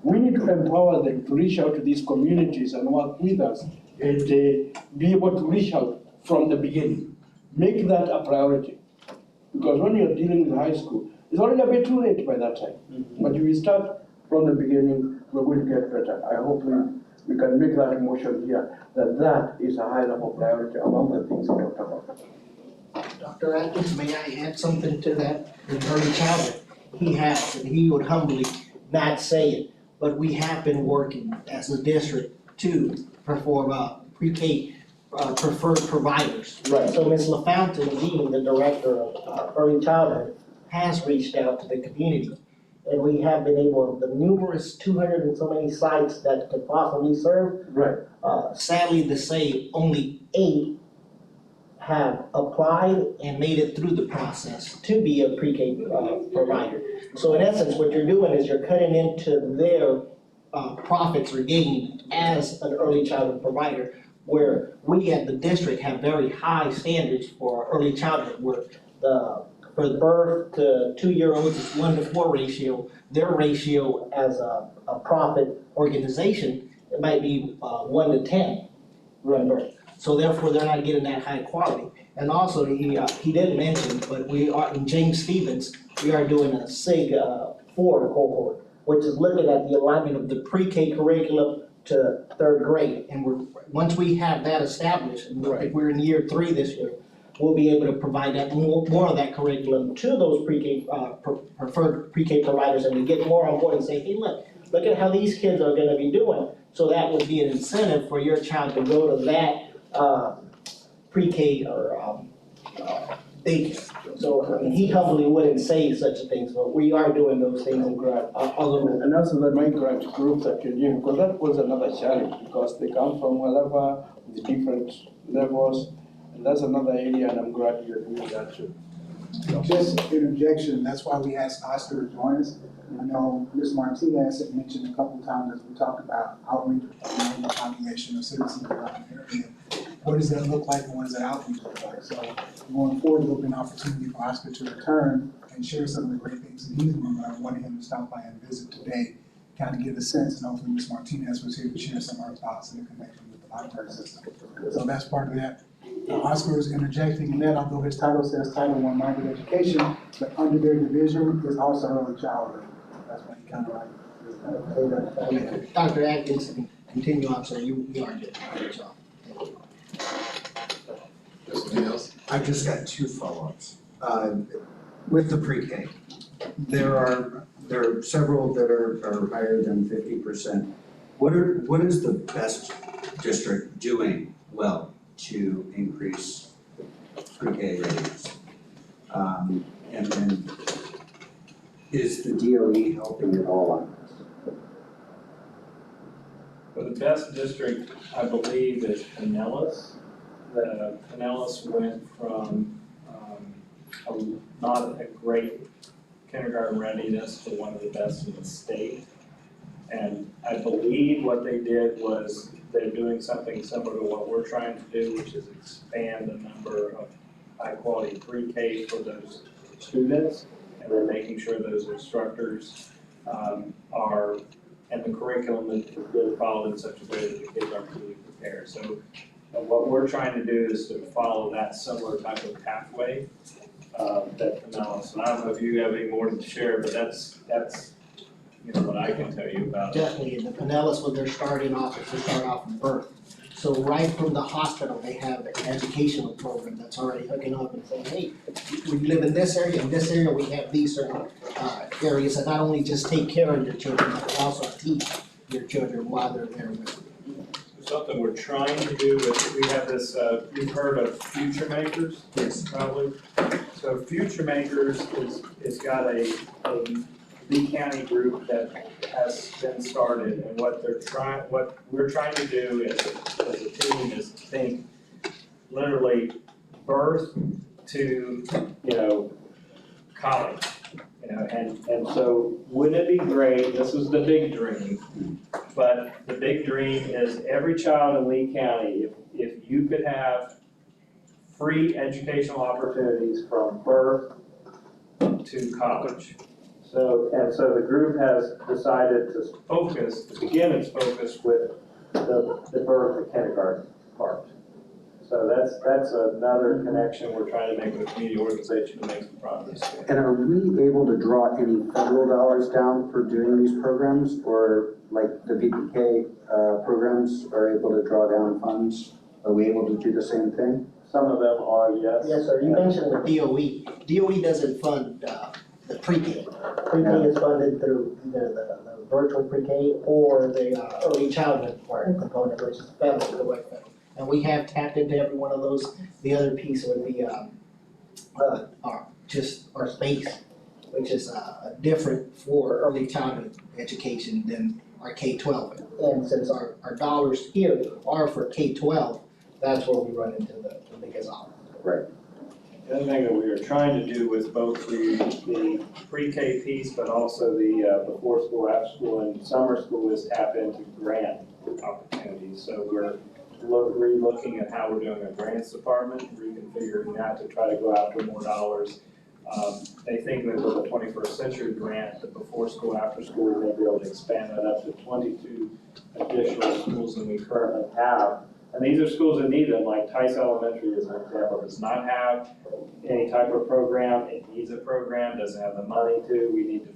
We need to empower them to reach out to these communities and work with us and be able to reach out from the beginning. Make that a priority. Because when you're dealing with high school, it's already a bit too late by that time. But if we start from the beginning, we're going to get better. I hope we can make that motion here, that is a high level priority among the things we talked about. Dr. Atkins, may I add something to that? In early childhood, he has, and he would humbly not say it, but we have been working as a district to perform pre-K preferred providers. Right. So Ms. LaFountain, being the director of early childhood, has reached out to the community. And we have been able, the numerous 200 and so many sites that could possibly serve. Right. Sadly to say, only 8 have applied and made it through the process to be a pre-K provider. So in essence, what you're doing is you're cutting into their profits or gain as an early childhood provider, where we at the district have very high standards for early childhood, where for the birth to 2-year-olds, it's 1-to-4 ratio. Their ratio as a profit organization, it might be 1-to-10. Right. So therefore, they're not getting that high quality. And also, he didn't mention, but we are, in James Stevens, we are doing a SIG 4 cohort, which is looking at the alignment of the pre-K curriculum to 3rd grade. And once we have that established, and if we're in year 3 this year, we'll be able to provide that more of that curriculum to those pre-K preferred pre-K providers, and to get more on board and say, hey, look at how these kids are gonna be doing. So that would be an incentive for your child to go to that pre-K or daycare. So I mean, he humbly wouldn't say such a thing, but we are doing those things in grant. And also the migrant groups that you give, because that was another challenge, because they come from wherever with different levels, and that's another area, and I'm glad you're doing that too. Just an interjection, that's why we asked Oscar to join us. I know Ms. Martinez had mentioned a couple of times as we talked about outreach with the population of citizens around the area. What does that look like and what does that outreach look like? So going forward, there'll be an opportunity for Oscar to return and share some of the great things that he's doing. I wanted him to stop by and visit today, kind of give a sense, and hopefully Ms. Martinez was here to share some of her thoughts and the connection with the library system. So that's part of that. Oscar is interjecting in that, although his title says Title I Migrant Education, but under their division is also early childhood. That's why he kind of like. Dr. Atkins, continue on, sir. You are good. Great job. Something else? I've just got 2 follow-ups. With the pre-K, there are several that are higher than 50%. What is the best district doing well to increase pre-K ratings? And is the DOE helping at all on this? Well, the best district, I believe, is Pinellas. The Pinellas went from not a great kindergarten readiness to one of the best in the state. And I believe what they did was they're doing something similar to what we're trying to do, which is expand the number of high-quality pre-K for those students. And they're making sure those instructors are, and the curriculum is really followed in such a way that the kids are really prepared. So what we're trying to do is to follow that similar type of pathway that Pinellas. And I don't know if you have any more to share, but that's what I can tell you about it. Definitely, in the Pinellas, when they're starting off, they start off from birth. So right from the hospital, they have an educational program that's already hooking up and saying, hey, we live in this area, we have these certain areas that not only just take care of your children, but also teach your children while they're there with you. Something we're trying to do is, we have this, you've heard of Future Makers? Yes. Probably. So Future Makers is got a Lee County group that has been started, and what we're trying to do as a team is think literally birth to, college. And so wouldn't it be great, this was the big dream, but the big dream is every child in Lee County, if you could have free educational opportunities from birth to college. So the group has decided to begin its focus with the birth to kindergarten part. So that's another connection we're trying to make with the community organization to make some progress. And are we able to draw any federal dollars down for doing these programs, or like the VPK programs are able to draw down funds? Are we able to do the same thing? Some of them are, yes. Yes, sir, you mentioned the DOE. DOE doesn't fund the pre-K. Pre-K is funded through either the virtual pre-K or the early childhood part component, which is federal, direct federal. And we have tapped into every one of those. The other piece would be our space, which is different for early childhood education than our K-12. And since our dollars here are for K-12, that's where we run into the biggest obstacle. Right. The other thing that we are trying to do with both the pre-K piece, but also the before school, after school, and summer school is tap into grant opportunities. So we're re-looking at how we're doing a grants department, reconfiguring that to try to go after more dollars. They think that with the 21st century grant, the before school, after school, we may be able to expand that up to 22 additional schools than we currently have. And these are schools that need them, like Tice Elementary as an example, does not have any type of program. It needs a program, doesn't have the money to. We need to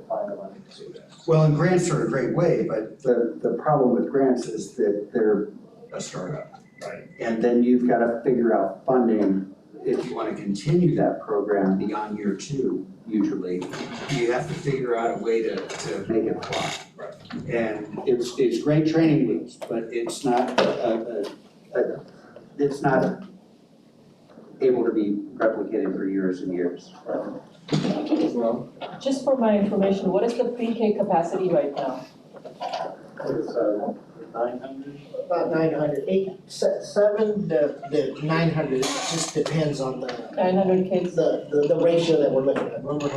find the money to do that. Well, and grants are a great way, but the problem with grants is that they're a startup. Right. And then you've got to figure out funding. If you want to continue that program beyond year 2, usually, you have to figure out a way to make it fly. Right. And it's great training wheels, but it's not able to be replicated for years and years. Just for my information, what is the pre-K capacity right now? It's 900. About 900, 7 to 900, it just depends on the 900 kids? The ratio that we're looking at. Remember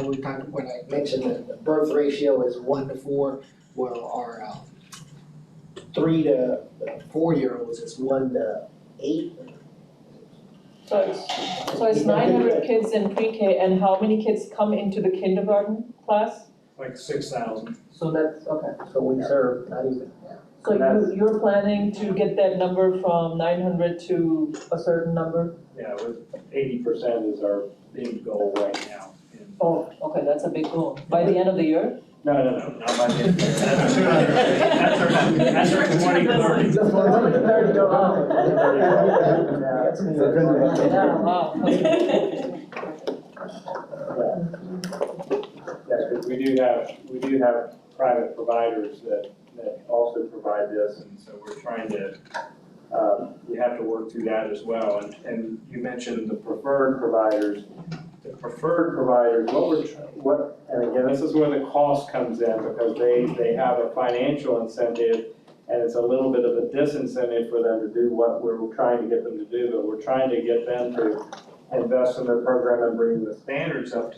when I mentioned that the birth ratio is 1 to 4, well, our 3 to 4-year-olds is 1 to 8. So it's 900 kids in pre-K, and how many kids come into the kindergarten class? Like 6,000. So that's, okay. So we serve not even. So you're planning to get that number from 900 to a certain number? Yeah, with 80% is our big goal right now. Oh, okay, that's a big goal. By the end of the year? No, not by the end of the year. That's our 2030. Just for 2030 go out. Yeah, wow. Yes, because we do have private providers that also provide this, and so we're trying to, we have to work through that as well. And you mentioned the preferred providers. The preferred providers, and again, this is where the cost comes in, because they have a financial incentive, and it's a little bit of a disincentive for them to do what we're trying to get them to do, but we're trying to get them to invest in their program and bring the standards up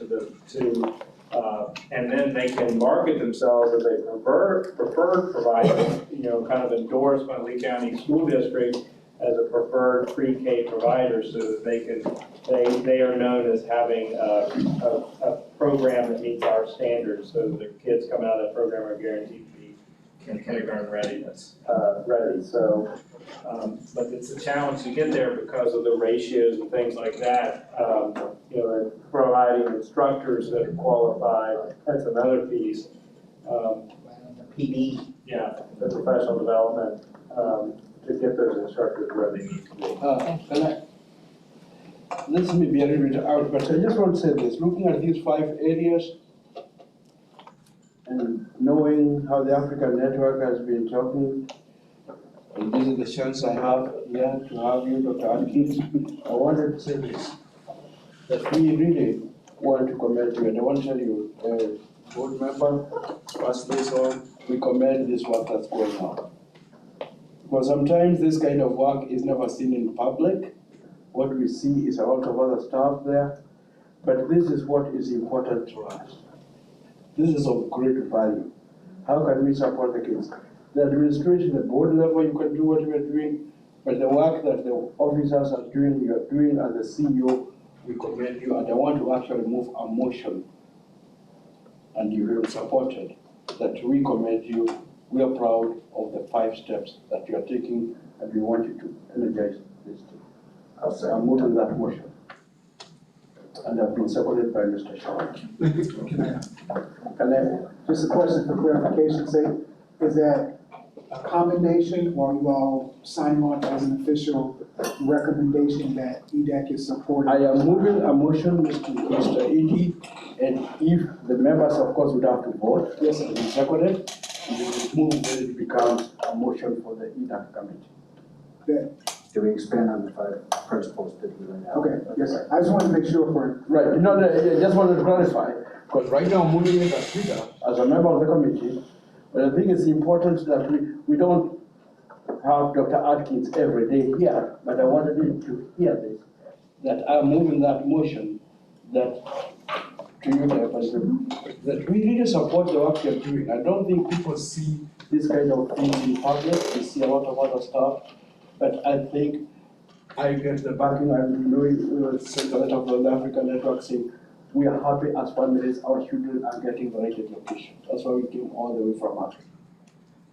and then they can market themselves as a preferred provider, kind of endorsed by Lee County School District as a preferred pre-K provider, so that they are known as having a program that meets our standards, so that their kids come out of that program are guaranteed to be kindergarten readiness ready. So, but it's a challenge to get there because of the ratios and things like that. And providing instructors that are qualified, that's another piece. PD. Yeah, the professional development, to get those instructors where they need to be. This may be a little bit out, but I just want to say this, looking at these 5 areas and knowing how the African Network has been talking, and this is the chance I have here to have you, Dr. Atkins, I wanted to say this, that we really want to commend you, and I want to tell you, board member, pass this on, we commend this work that's going on. Because sometimes this kind of work is never seen in public. What we see is a lot of other stuff there, but this is what is important to us. This is of great value. How can we support the kids? The administration, the board level, you can do what you are doing, but the work that the officers are doing, you are doing as the CEO, we commend you, and I want to actually move a motion and you have supported, that we commend you. We are proud of the 5 steps that you are taking, and we want you to energize this team. I'm moving that motion. And I've been seconded by Mr. Shaw. Can I, just a question for clarification's sake, is that a commendation or you all signing on as an official recommendation that EDAC is supporting? I am moving a motion, Mr. Edi, and if the members, of course, would have to vote, yes, it is seconded, and it will move, then it becomes a motion for the EDAC committee. Do we expand on the 5 principles that we laid out? Okay, yes, sir. I just wanted to make sure for. Right, no, I just wanted to clarify, because right now I'm moving it as leader, as a member of the committee, but I think it's important that we don't have Dr. Atkins every day here, but I wanted him to hear this, that I'm moving that motion that to you, that we really support the work you're doing. I don't think people see this kind of things in public, they see a lot of other stuff, but I think I get the backing, and we will send a letter from the African Network saying, we are happy as families, our children are getting the right education. That's why we came all the way from Africa.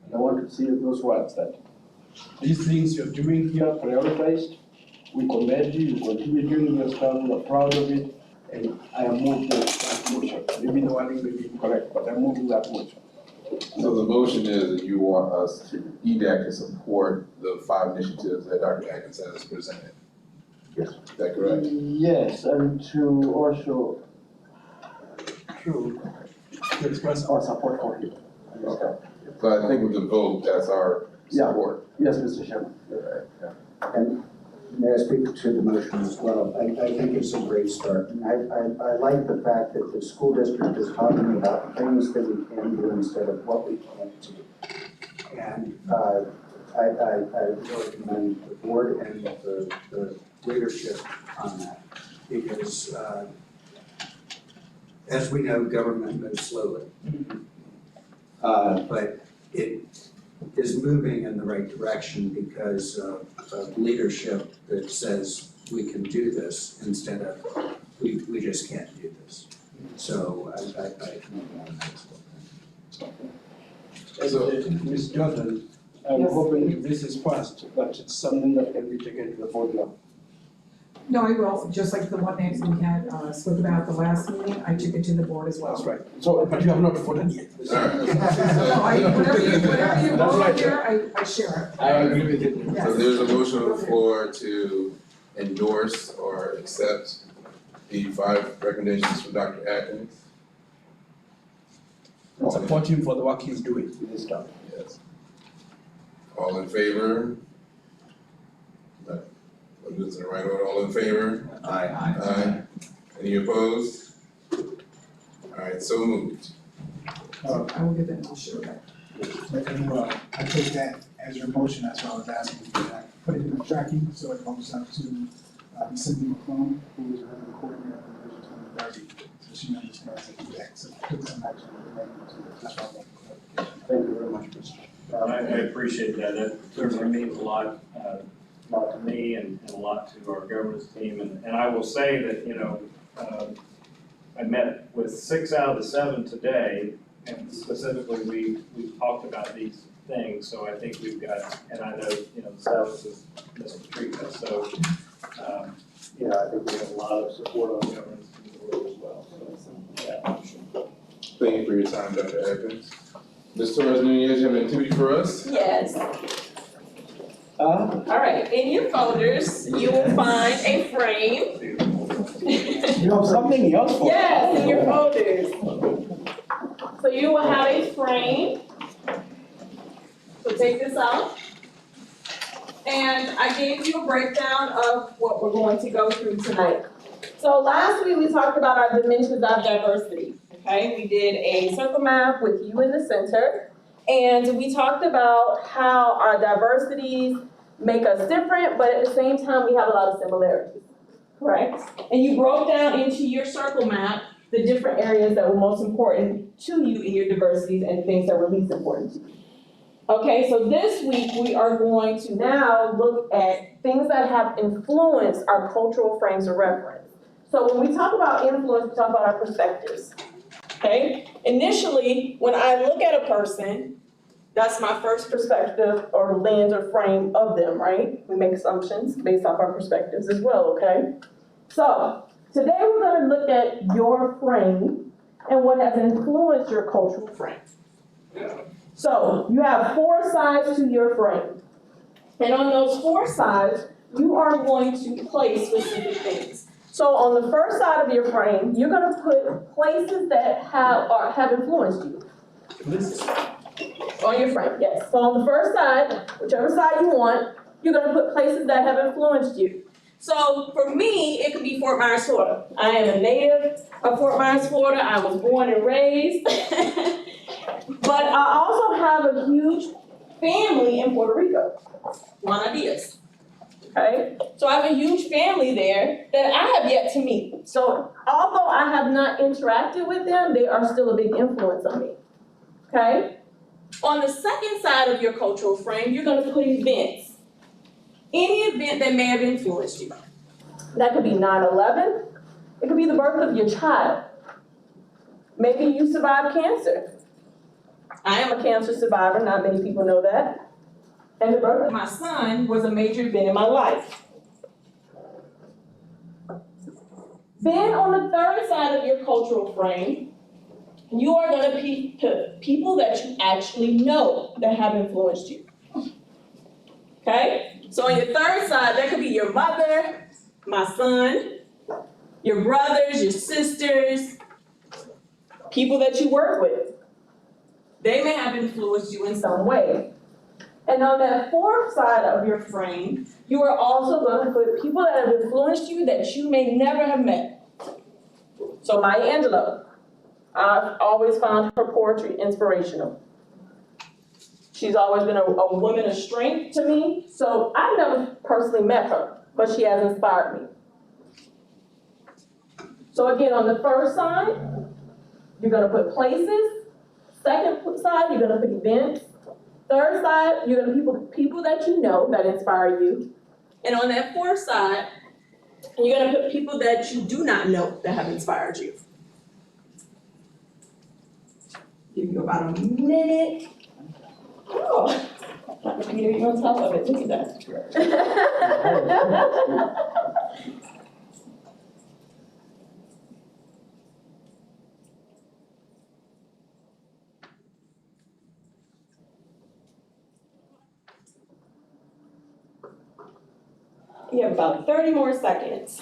And I want to see those words that these things you're doing here prioritized. We commend you, you continue doing your stuff, we're proud of it, and I am moving that motion. Maybe the wording may be incorrect, but I'm moving that motion. So the motion is that you want us to, EDAC to support the 5 initiatives that Dr. Atkins has presented. Yes. Is that correct? Yes, and to also to express our support for him. Okay. So I think with the vote, that's our support. Yes, Mr. Chairman. And may I speak to the motion as well? I think it's a great start. And I like the fact that the school district is talking about things that we can do instead of what we can't do. And I really commend the board and the leadership on that, because as we know, government moves slowly. But it is moving in the right direction because of leadership that says we can do this instead of we just can't do this. So I commend you on that as well. So, Ms. Jordan, I'm hoping if this is passed, that it's something that can be taken to the podium. No, I will, just like the one that we had spoke about the last meeting, I took it to the board as well. That's right. So, but you have not voted yet. No, whatever you That's vote right. here, I share it. I agree with you. Yes. So there's a motion on the floor to endorse or accept the 5 recommendations from Dr. Atkins. And support him for the work he's doing with his staff. Yes. All in favor? We'll do this in the right order. All in favor? Aye. Aye. Any opposed? All right, so moved. I will get that to share back. I take that as your motion, that's why I was asking for that. Put it in the tracking, so it goes up to Cindy McClung, who is the coordinator of Division 2030. So she understands that EDAC, so put some action on the manual too. That's why I want clarification. Thank you very much, Mr. I appreciate that. That certainly means a lot to me and a lot to our governance team. And I will say that, I met with 6 out of the 7 today, and specifically we talked about these things. So I think we've got, and I know, the 7th is Mr. Trika. So, I think we have a lot of support on governance team as well. So, yeah. Thank you for your time, Dr. Atkins. Ms. Torres Nunez, you have an activity for us? Yes. All right, in your folders, you will find a frame. You have something else for us? Yes, in your folders. So you will have a frame. So take this out. And I gave you a breakdown of what we're going to go through tonight. So last week we talked about our dimensions of diversity, okay? We did a circle map with you in the center. And we talked about how our diversities make us different, but at the same time we have a lot of similarities, correct? And you broke down into your circle map the different areas that were most important to you in your diversities and things that were least important to you. Okay, so this week we are going to now look at things that have influenced our cultural frames of reference. So when we talk about influence, we talk about our perspectives. okay? Initially, when I look at a person, that's my first perspective or lens or frame of them, right? We make assumptions based off our perspectives as well, okay? So, today we're gonna look at your frame and what has influenced your cultural frame. So, you have 4 sides to your frame. And on those 4 sides, you are going to place specific things. So on the first side of your frame, you're gonna put places that have influenced you. On your frame, yes. So on the first side, whichever side you want, you're gonna put places that have influenced you. So for me, it could be Fort Myers, Florida. I am a native of Fort Myers, Florida. I was born and raised. But I also have a huge family in Puerto Rico. Juan Diaz. Okay? So I have a huge family there that I have yet to meet. So although I have not interacted with them, they are still a big influence on me. Okay? On the second side of your cultural frame, you're going to put events. Any event that may have influenced you. That could be 9/11. It could be the birth of your child. Maybe you survived cancer. I am a cancer survivor, not many people know that. And the birth of my son was a major event in my life. Then on the third side of your cultural frame, you are going to put people that you actually know that have influenced you. Okay? So on your third side, that could be your mother, my son, your brothers, your sisters, people that you work with. They may have influenced you in some way. And on that fourth side of your frame, you are also going to put people that have influenced you that you may never have met. So Maya Angelou, I've always found her poetry inspirational. She's always been a woman of strength to me. So I've never personally met her, but she has inspired me. So again, on the first side, you're going to put places. Second side, you're going to put events. Third side, you're going to put people that you know that inspire you. And on that fourth side, you're going to put people that you do not know that have inspired you. Give you about a minute. Oh, you're on top of it. Look at that. You have about 30 more seconds.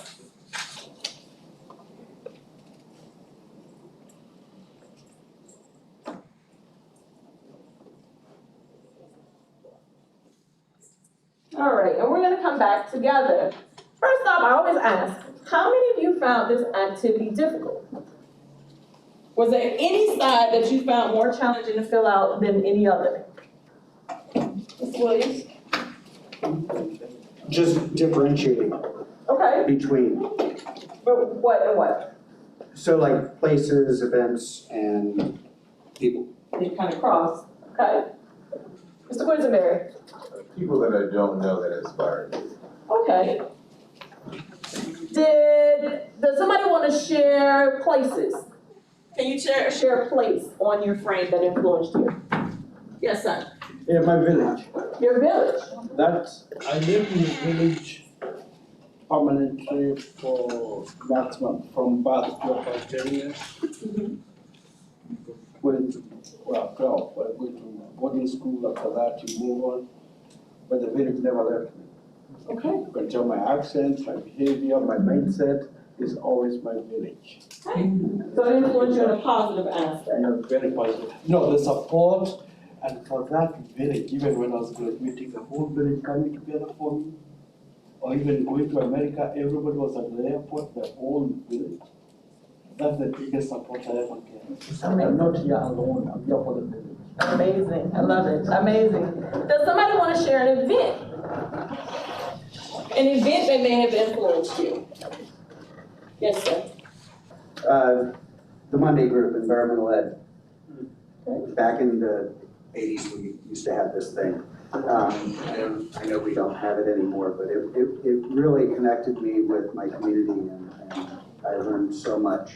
All right, and we're going to come back together. First off, I always ask, how many of you found this activity difficult? Was there any side that you found more challenging to fill out than any other? Mr. Williams? Just differentiating Okay. between. But what and what? So like places, events, and people. They kind of cross. Okay. Mr. Quisenberry? People that I don't know that inspire me. Okay. Does somebody want to share places? Can you share a place on your frame that influenced you? Yes, sir. Yeah, my village. Your village? I lived in the village permanently for maximum from birth to about 10 years. Went to, 12, but went to boarding school. After that, you move on. But the village never left me. Okay. You can tell my accent, my behavior, my mindset is always my village. Okay. So it influenced you in a positive aspect. Yeah, very positive. No, the support, and for that village, even when I was graduating, the whole village coming together for me. Or even going to America, everybody was at the airport, the whole village. That's the biggest support I ever get. I'm not here alone, I'm here for the village. Amazing, I love it, amazing. Does somebody want to share an event? An event that may have influenced you? Yes, sir. The Monday group, environmental ed. Back in the 80s, we used to have this thing. And I know we don't have it anymore, but it really connected me with my community, and I learned so much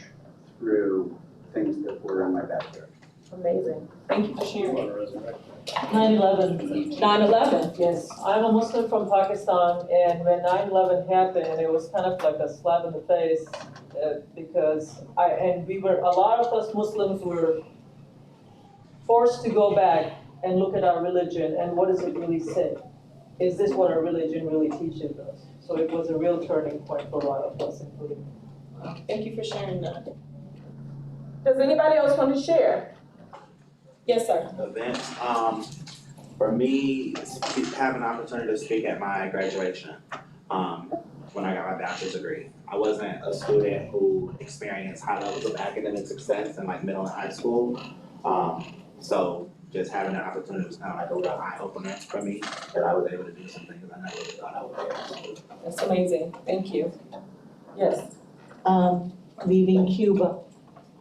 through things that were in my backyard. Amazing. Thank you for sharing. 9/11. 9/11. Yes, I'm a Muslim from Pakistan, and when 9/11 happened, it was kind of like a slap in the face, because a lot of us Muslims were forced to go back and look at our religion and what does it really say? Is this what our religion really teaches us? So it was a real turning point for a lot of us, including me. Thank you for sharing that. Does anybody else want to share? Yes, sir. Events, for me, having an opportunity to speak at my graduation, when I got my bachelor's degree. I wasn't a student who experienced high levels of academic success in like middle and high school. So just having that opportunity was kind of like a real eye opener for me, that I was able to do some things I never really thought I would be able to. That's amazing. Thank you. Yes. Leaving Cuba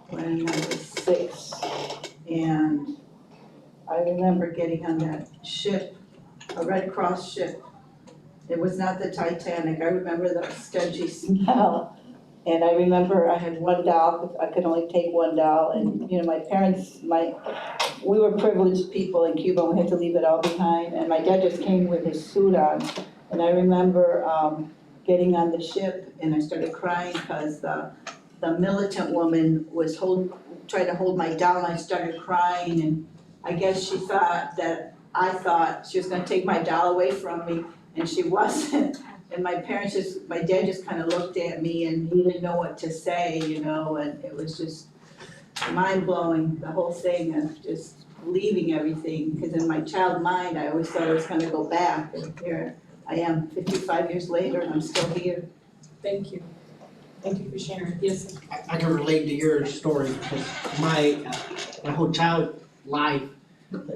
when I was 6. And I remember getting on that ship, a Red Cross ship. It was not the Titanic. I remember the stengy smell. And I remember I had one doll, I could only take one doll. And, you know, my parents, we were privileged people in Cuba, we had to leave it all behind. And my dad just came with his suit on. And I remember getting on the ship and I started crying because the militant woman was trying to hold my doll and I started crying. And I guess she thought that I thought she was gonna take my doll away from me, and she wasn't. And my dad just kind of looked at me and he didn't know what to say, you know, and it was just mind-blowing, the whole thing of just leaving everything. Because in my child mind, I always thought I was gonna go back, and here I am 55 years later and I'm still here. Thank you. Thank you for sharing. Yes, sir. I can relate to your story because my whole child life,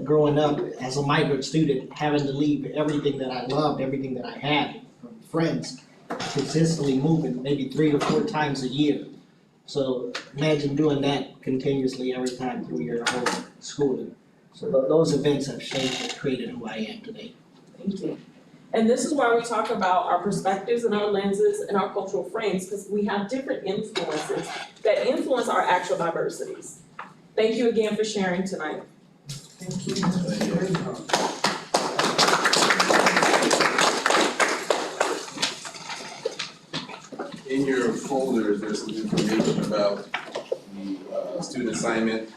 growing up as a migrant student, having to leave everything that I loved, everything that I had, from friends, consistently moving maybe 3 to 4 times a year. So imagine doing that continuously every time through your whole schooling. So those events have shaped and created who I am today. Thank you. And this is why we talk about our perspectives and our lenses and our cultural frames, because we have different influences that influence our actual diversities. Thank you again for sharing tonight. Thank you. In your folders, there's some information about the student assignment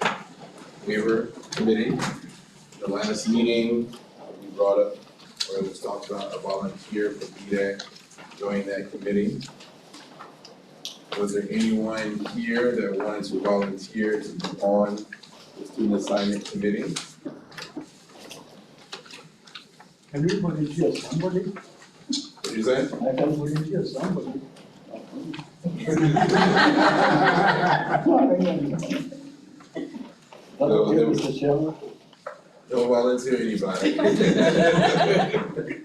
waiver committee. The last meeting, we brought up, or it was talked about, a volunteer for BDAC joining that committee. Was there anyone here that wanted to volunteer to be on the student assignment committee? Can we volunteer somebody? What did you say? I can volunteer somebody. Don't volunteer anybody.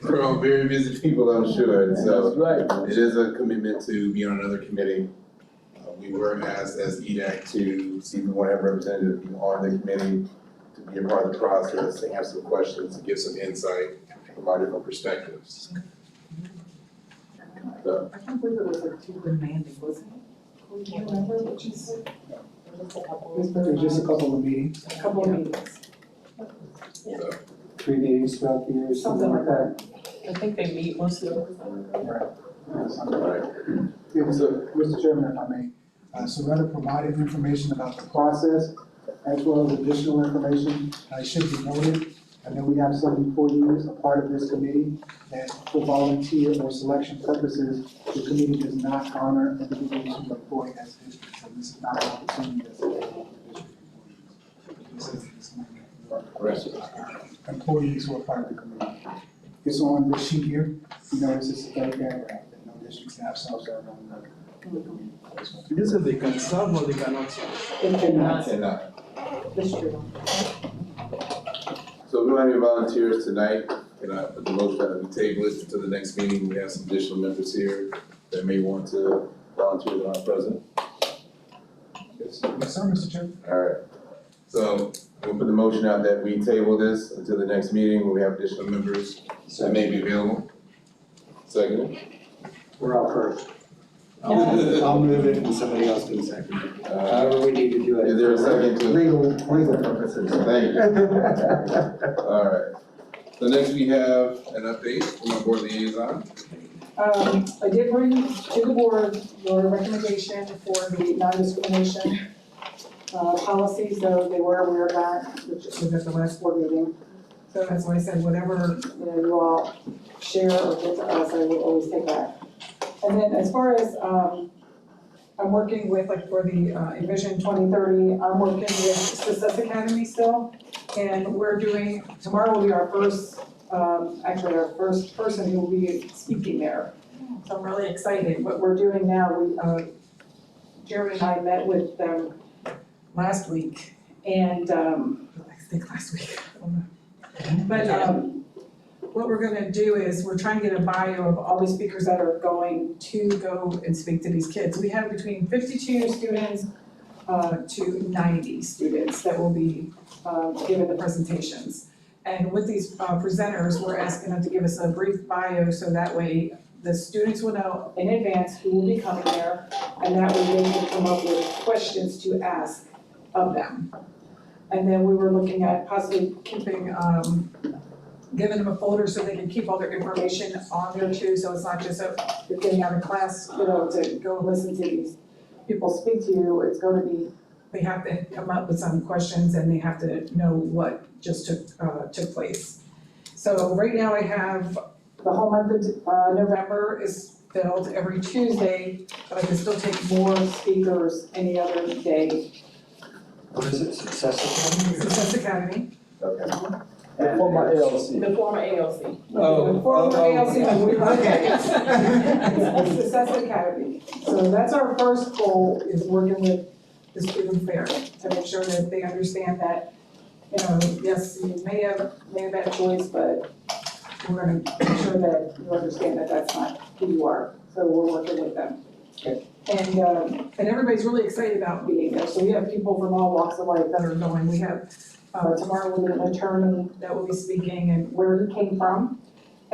We're all very busy people, I'm sure, so it is a commitment to be on another committee. We were asked as EDAC to see if we want to have a representative be on the committee, to be a part of the process, to answer some questions, to give some insight from our different perspectives. So, I can't believe it was like too demanding, wasn't it? Do you remember what you said? It was just a couple of meetings. A couple of meetings. so, 3 days throughout the year, something like that. I think they meet once a year. right. Yeah, so, Mr. Chairman, if I may, Soretta provided information about the process as well as additional information. It should be noted, I know we have some employees, a part of this committee, that for volunteer or selection purposes, the committee does not honor individuals who are employed as district. So this is not an opportunity that's available for district employees. Employees who are part of the committee. It's on the sheet here, you notice it's a third paragraph, that no district staff self-serve on the committee. This is they can serve or they cannot serve. It cannot. And, That's true. so we don't have any volunteers tonight. Can I put the motion that we table it until the next meeting? We have some additional members here that may want to volunteer that aren't present. Yes, sir, Mr. Chairman. All right. So we'll put the motion out that we table this until the next meeting where we have additional members that may be available. Second. We're out first. I'll move it and somebody else can second it. However we need to do it. Is there a second to? Legal purposes. Thank you. All right. So next we have an update from our board liaison. I did bring to the board your recommendation for the non-discrimination policies, though they were aware of that, which was at the last board meeting. So that's why I said whatever, you all share or give to us, I will always take that. And then as far as, I'm working with, like for the Envision 2030, I'm working with Success Academy still. And we're doing, tomorrow will be our first, actually our first person who will be speaking there. So I'm really excited. What we're doing now, Jeremy and I met with them last week, and I think last week, I don't know. But what we're gonna do is we're trying to get a bio of all the speakers that are going to go and speak to these kids. We have between 52 students to 90 students that will be giving the presentations. And with these presenters, we're asking them to give us a brief bio so that way the students will know in advance who will be coming there, and that way they can come up with questions to ask of them. And then we were looking at possibly keeping, giving them a folder so they can keep all their information on there too, so it's not just you're getting out of class, to go and listen to these people speak to you. It's going to be, they have to come up with some questions and they have to know what just took place. So right now I have the whole month of November is filled every Tuesday, but I can still take more speakers any other day. What is it, Success Academy? Success Academy. Okay. The former ALC. The former ALC. The former ALC. Okay. Success Academy. So that's our first goal, is working with the students there to make sure that they understand that, yes, you may have made that choice, but we're gonna make sure that you understand that that's not who you are. So we're working with them. Okay. And everybody's really excited about being there. So we have people from all walks of life that are going. We have, tomorrow we'll be an attorney that will be speaking and where he came from.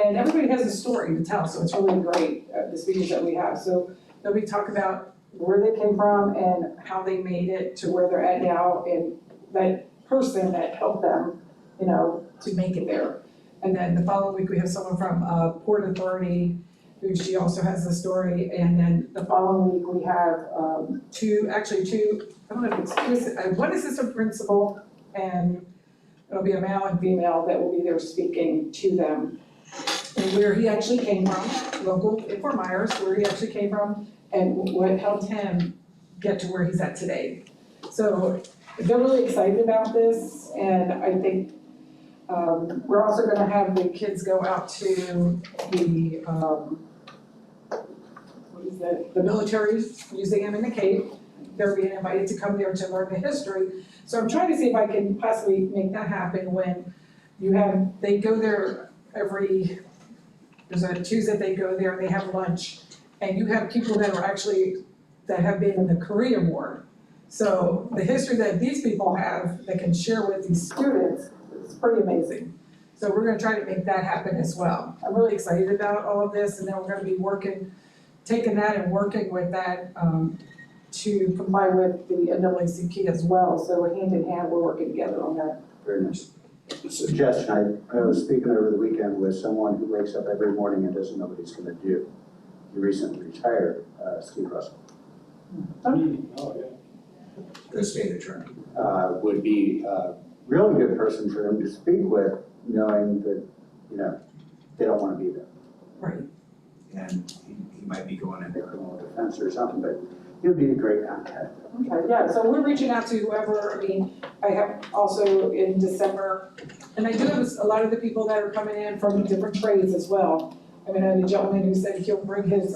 And everybody has a story to tell, so it's really great, the speakers that we have. So they'll be talking about where they came from and how they made it to where they're at now, and that person that helped them, to make it there. And then the following week, we have someone from Port Authority, who she also has a story. And then the following week, we have two, I don't know if it's one assistant principal, and it'll be a male and female that will be there speaking to them. And where he actually came from, local in Fort Myers, where he actually came from, and what helped him get to where he's at today. So they're really excited about this, and I think we're also gonna have the kids go out to the, the military museum in the Cape. They're being invited to come there to learn the history. So I'm trying to see if I can possibly make that happen when they go there there's a Tuesday they go there and they have lunch. And you have people that have been in the Korean War. So the history that these people have that can share with these students is pretty amazing. So we're gonna try to make that happen as well. I'm really excited about all of this, and then we're gonna be taking that and working with that to comply with the NAACP as well. So hand in hand, we're working together on that. Very nice. Suggestion, I was speaking over the weekend with someone who wakes up every morning and doesn't know what he's gonna do. He recently retired, Steve Russell. Oh, yeah. The state attorney. Would be a really good person for him to speak with, knowing that, they don't wanna be there. Right. And he might be going into Criminal defense or something, but he'd be a great contact. Okay, yeah, so we're reaching out to whoever, I have also in December, and I do have a lot of the people that are coming in from different trades as well. I had a gentleman who said he'll bring his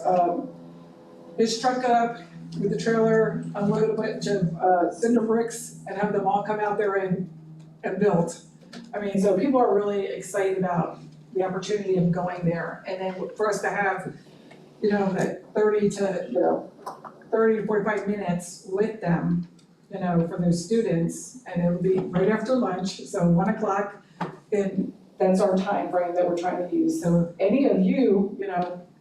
truck up with the trailer, unload a bunch of cinder bricks, and have them all come out there and build. So people are really excited about the opportunity of going there, and then for us to have, that 30 to 45 minutes with them, for those students, and it'll be right after lunch, so 1 o'clock, and that's our time frame that we're trying to use. So if any of you,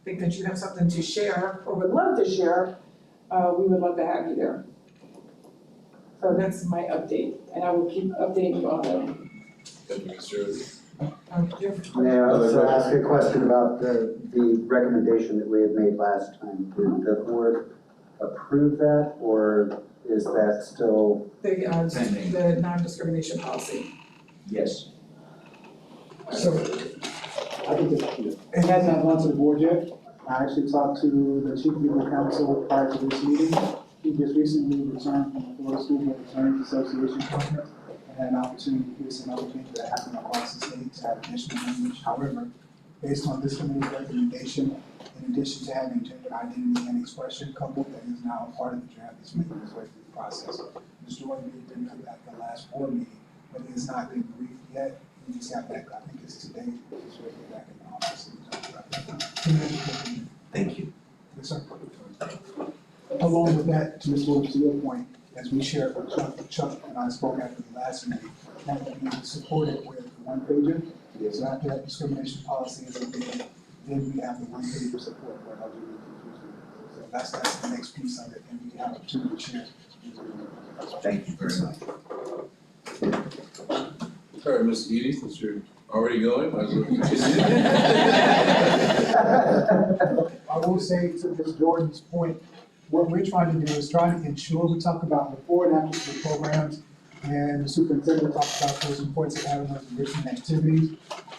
think that you have something to share or would love to share, we would love to have you there. So that's my update, and I will keep updating you on them. Thank you, Mr. May I also ask a question about the recommendation that we had made last time? Did the board approve that, or is that still? The non-discrimination policy. Yes. So, I think it has not gone to the board yet. I actually talked to the chief legal counsel prior to this meeting. He just recently returned from the Florida School Attorneys Association conference and had an opportunity to hear some other things that happened across the state to have additional language. However, based on this committee's recommendation, in addition to having gender identity and expression coupled, that is now a part of the draft that's making its way through the process. Mr. Jordan did bring up at the last board meeting, but it has not been briefed yet. We just got back, I think it's today, just ready to back in the office. Thank you. Yes, sir. Along with that, to Ms. Williams, to your point, as we shared with Chuck and I spoke after the last meeting, that we supported with one pager. So after that discrimination policy is updated, then we have the one pager support for LGBTQ students. So that's the next piece of it, and we have opportunity to share. Thank you very much. All right, Mr. Edie, since you're already going, might as well continue. I will say to Ms. Jordan's point, what we're trying to do is trying to ensure we talk about before and after school programs, and the superintendent talked about those importance of having those enrichment activities.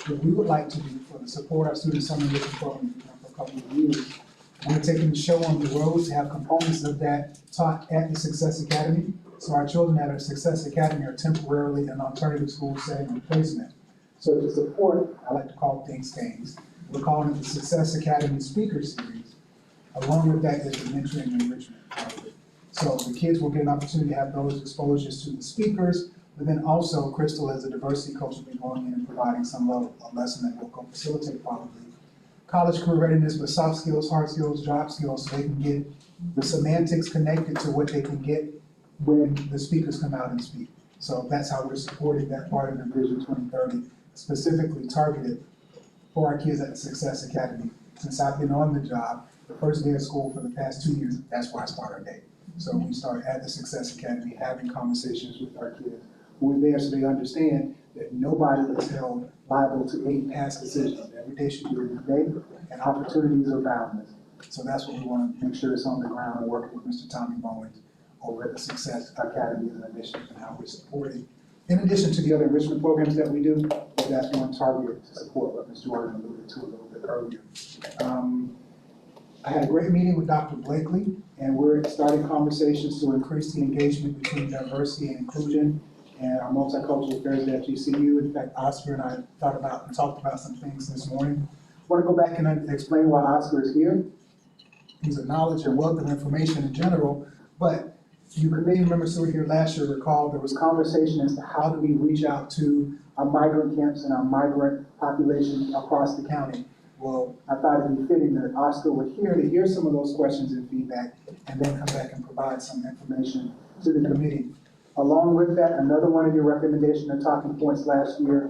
What we would like to do for the support our student summer enrichment program for a couple of years, we're taking the show on the road to have components of that taught at the Success Academy. So our children at our Success Academy are temporarily in an alternative school setting replacement. So to support, I like to call things things. We're calling it the Success Academy Speaker Series. Along with that is the mentoring and enrichment part of it. So the kids will get an opportunity to have those exposures to the speakers, but then also Crystal as a diversity coach will be going in and providing some level of lesson that will go facilitate probably college career readiness, but soft skills, hard skills, job skills, so they can get the semantics connected to what they can get when the speakers come out and speak. So that's how we're supporting that part of the Vision 2030, specifically targeted for our kids at the Success Academy. Since I've been on the job, the first day of school for the past 2 years, that's where I start our day. So we start at the Success Academy having conversations with our kids who are there so they understand that nobody is held liable to any past decisions. Every day should be a new day, and opportunities are boundless. So that's what we want to make sure is on the ground and working with Mr. Tommy Bowens over at the Success Academy as an initiative and how we're supporting. In addition to the other enrichment programs that we do, that's one target to support what Mr. Jordan alluded to a little bit earlier. I had a great meeting with Dr. Blakely, and we're starting conversations to increase the engagement between diversity and inclusion and our multicultural affairs at FGCU. In fact, Oscar and I thought about and talked about some things this morning. I want to go back and explain why Oscar is here. He's a knowledge and wealth of information in general, but you may remember, so here last year, recall there was conversation as to how do we reach out to our migrant camps and our migrant population across the county. Well, I thought it'd be fitting that Oscar were here to hear some of those questions and feedback, and then come back and provide some information to the committee. Along with that, another one of your recommendations and talking points last year,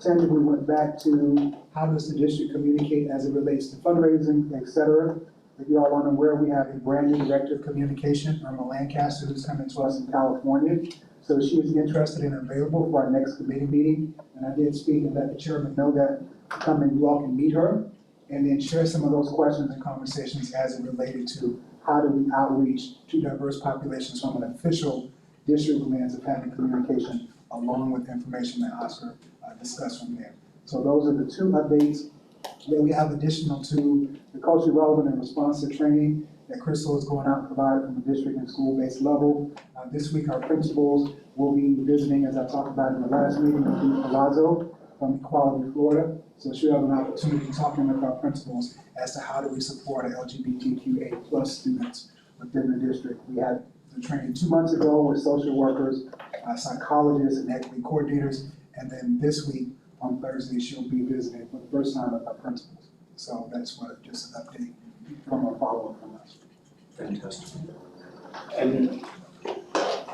tangibly went back to how does the district communicate as it relates to fundraising, et cetera. If you all aren't aware, we have a brand new director of communication, Irma Lancaster, who's coming to us in California. So she is interested and available for our next committee meeting. And I did speak and let the chairman know that come and you all can meet her and then share some of those questions and conversations as it related to how do we outreach to diverse populations from an official district lens of having communication along with information that Oscar discussed from there. So those are the two updates. Then we have additional to the culturally relevant and responsive training that Crystal is going out and providing from the district and school-based level. This week, our principals will be visiting, as I talked about in the last meeting, with Dee Palazzo from Equality Florida. So she'll have an opportunity talking with our principals as to how do we support our LGBTQA+ students within the district. We had the training 2 months ago with social workers, psychologists, and equity coordinators, and then this week, on Thursday, she'll be visiting for the first time with our principals. So that's what, just an update from a follow-up from us. Fantastic. And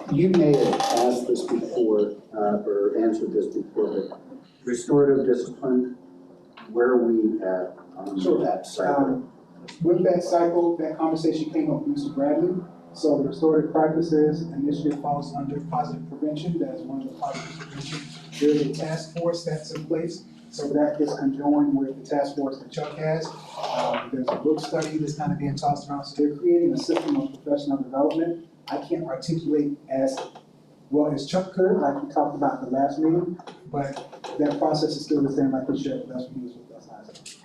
you may have asked this before, or answered this before, but restorative discipline, where are we at on Sure. that cycle? With that cycle, that conversation came up with Mr. Bradley. So the restorative practices initiative falls under positive prevention. That is one of the positive prevention. There's a task force that's in place. So that is conjoined with the task force that Chuck has. There's a book study that's kind of being tossed around. So they're creating a system of professional development. I can't articulate as well as Chuck could, like we talked about in the last meeting, but that process is still the same, like we shared with us when he was with us last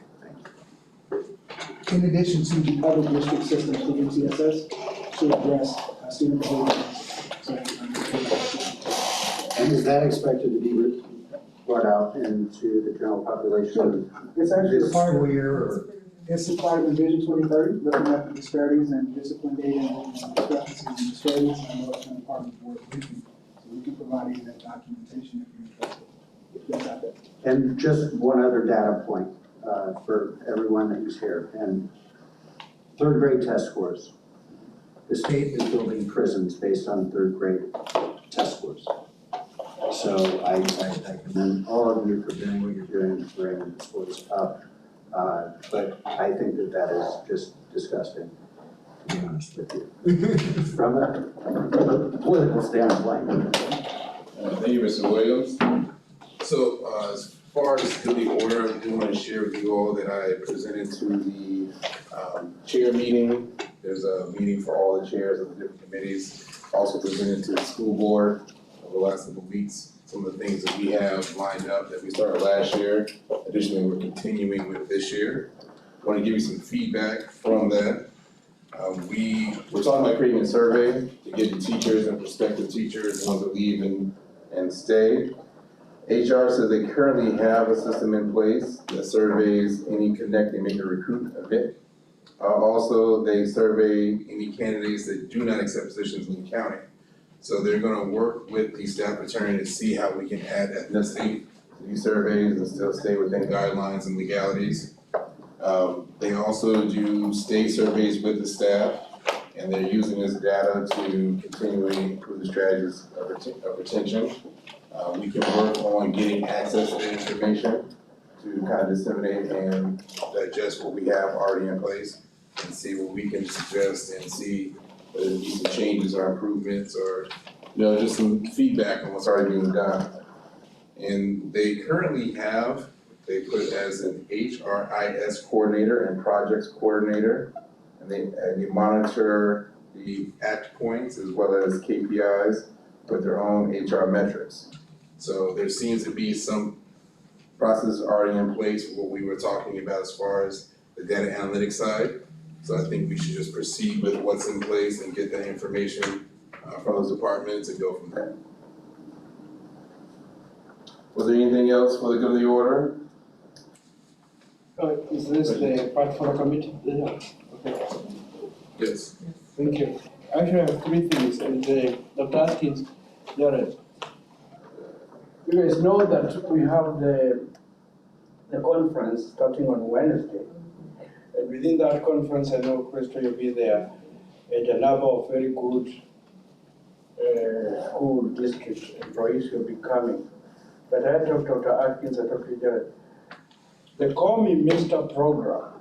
time. In addition to the other district systems for MTSS to address student behavior. And is that expected to be brought out into the general population? It's actually this a part school of, year, or? it's a part of Vision 2030, looking at the disparities and discipline data and discrepancies and disparities, and I know it's been a part of the board briefing. So we can provide you that documentation if you're interested. That's out there. And just one other data point for everyone who's here. And third grade test scores. The state is building prisons based on third grade test scores. So I commend all of you for doing what you're doing to bring the scores up. But I think that is just disgusting, to be honest with you. From a political standpoint. Thank you, Mr. Williams. So as far as the order, I do want to share with you all that I presented to the chair meeting. There's a meeting for all the chairs of the different committees. Also presented to the school board over the last couple of weeks. Some of the things that we have lined up that we started last year. Additionally, we're continuing with this year. I want to give you some feedback from that. We're talking about creating a survey to get the teachers and prospective teachers, the ones that leave and stay. HR says they currently have a system in place that surveys any connect they make a recruit event. Also, they survey any candidates that do not accept positions in the county. So they're gonna work with the staff attorney to see how we can add ethnicity to these surveys and still stay within guidelines and legalities. They also do stay surveys with the staff, and they're using this data to continually improve the strategies of retention. We can work on getting access to the information to kind of disseminate and digest what we have already in place and see what we can suggest and see whether there some changes or improvements or, just some feedback on what's already being done. And they currently have, they put it as an HRIS coordinator and projects coordinator. And they monitor the act points as well as KPIs with their own HR metrics. So there seems to be some processes already in place for what we were talking about as far as the data analytics side. So I think we should just proceed with what's in place and get that information from those departments and go from there. Was there anything else for the good of the order? Is this the part for the committee? Yeah. Okay. Yes. Thank you. Actually, I have three things, and Dr. Atkins, Jared. You guys know that we have the conference starting on Wednesday. And within that conference, I know Christo will be there, and a number of very good school district employees will be coming. But I talked to Dr. Atkins, I talked to Jared. The Call Me Mr. program,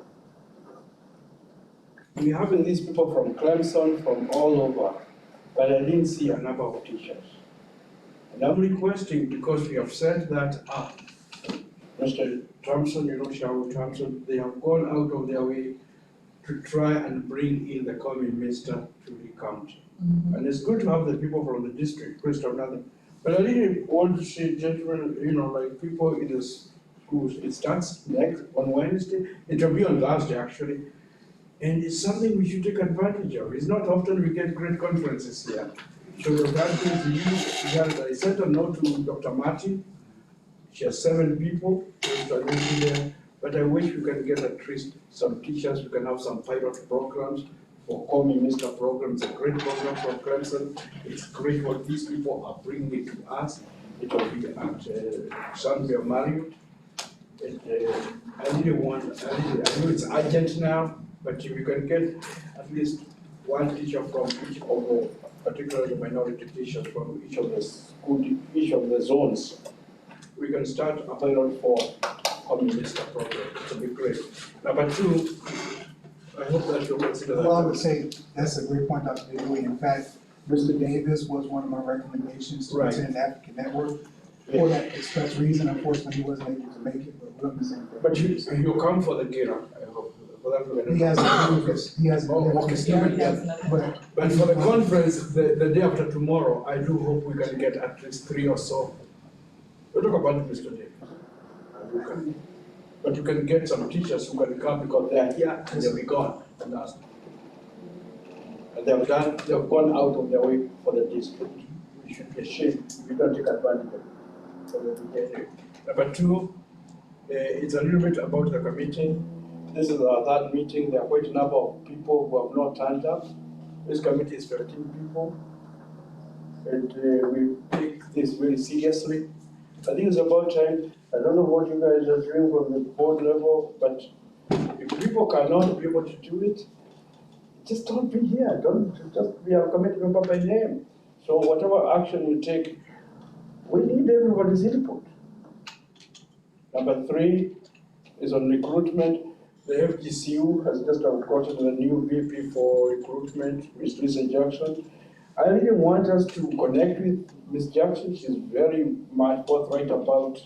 we're having these people from Clemson, from all over, but I didn't see a number of teachers. And I'm requesting, because we have set that up, Mr. Thompson, Shawu Thompson, they have gone out of their way to try and bring in the common minister to the county. And it's good to have the people from the district, Christoph, nothing. But I really want to see gentlemen, like people in the schools. It starts next on Wednesday. It will be on Thursday, actually. And it's something we should take advantage of. It's not often we get great conferences here. So Dr. Atkins, I sent a note to Dr. Martin. She has 7 people, there, but I wish we can get at least some teachers, we can have some pilot programs for Call Me Mr. programs, a great program from Clemson. It's great what these people are bringing it to us. It will be at Sunbury Marriott. I know it's urgent now, but if you can get at least one teacher from each of the, particularly the minority teachers from each of the zones, we can start a pilot for or minister program, it would be great. Number two, I hope that you'll consider that. Well, I would say that's a great point, Dr. Dewey. In fact, Mr. Davis was one of my recommendations to Right. attend African Network. For that express reason, unfortunately, he wasn't able to make it, but we're on the same page. But you come for the Gira, I hope, for that we're gonna. He hasn't. Oh, okay, but for the conference, the day after tomorrow, I do hope we can get at least 3 or so. We'll talk about it, Mr. Davis. But you can get some teachers who can come because they are here and they'll be gone. And they've gone out of their way for the district. We should be ashamed if we don't take advantage of it. So that we get it. Number two, it's a little bit about the committee. This is our third meeting. There are quite a number of people who have not turned up. This committee is 15 people. And we take this very seriously. I think it's about time. I don't know what you guys are doing from the board level, but if people cannot be able to do it, just don't be here. Don't just be a committee member by name. So whatever action you take, we need everybody's input. Number three is on recruitment. The FGCU has just gotten a new VP for recruitment, Ms. Lisa Jackson. I really want us to connect with Ms. Jackson. She's very much forthright about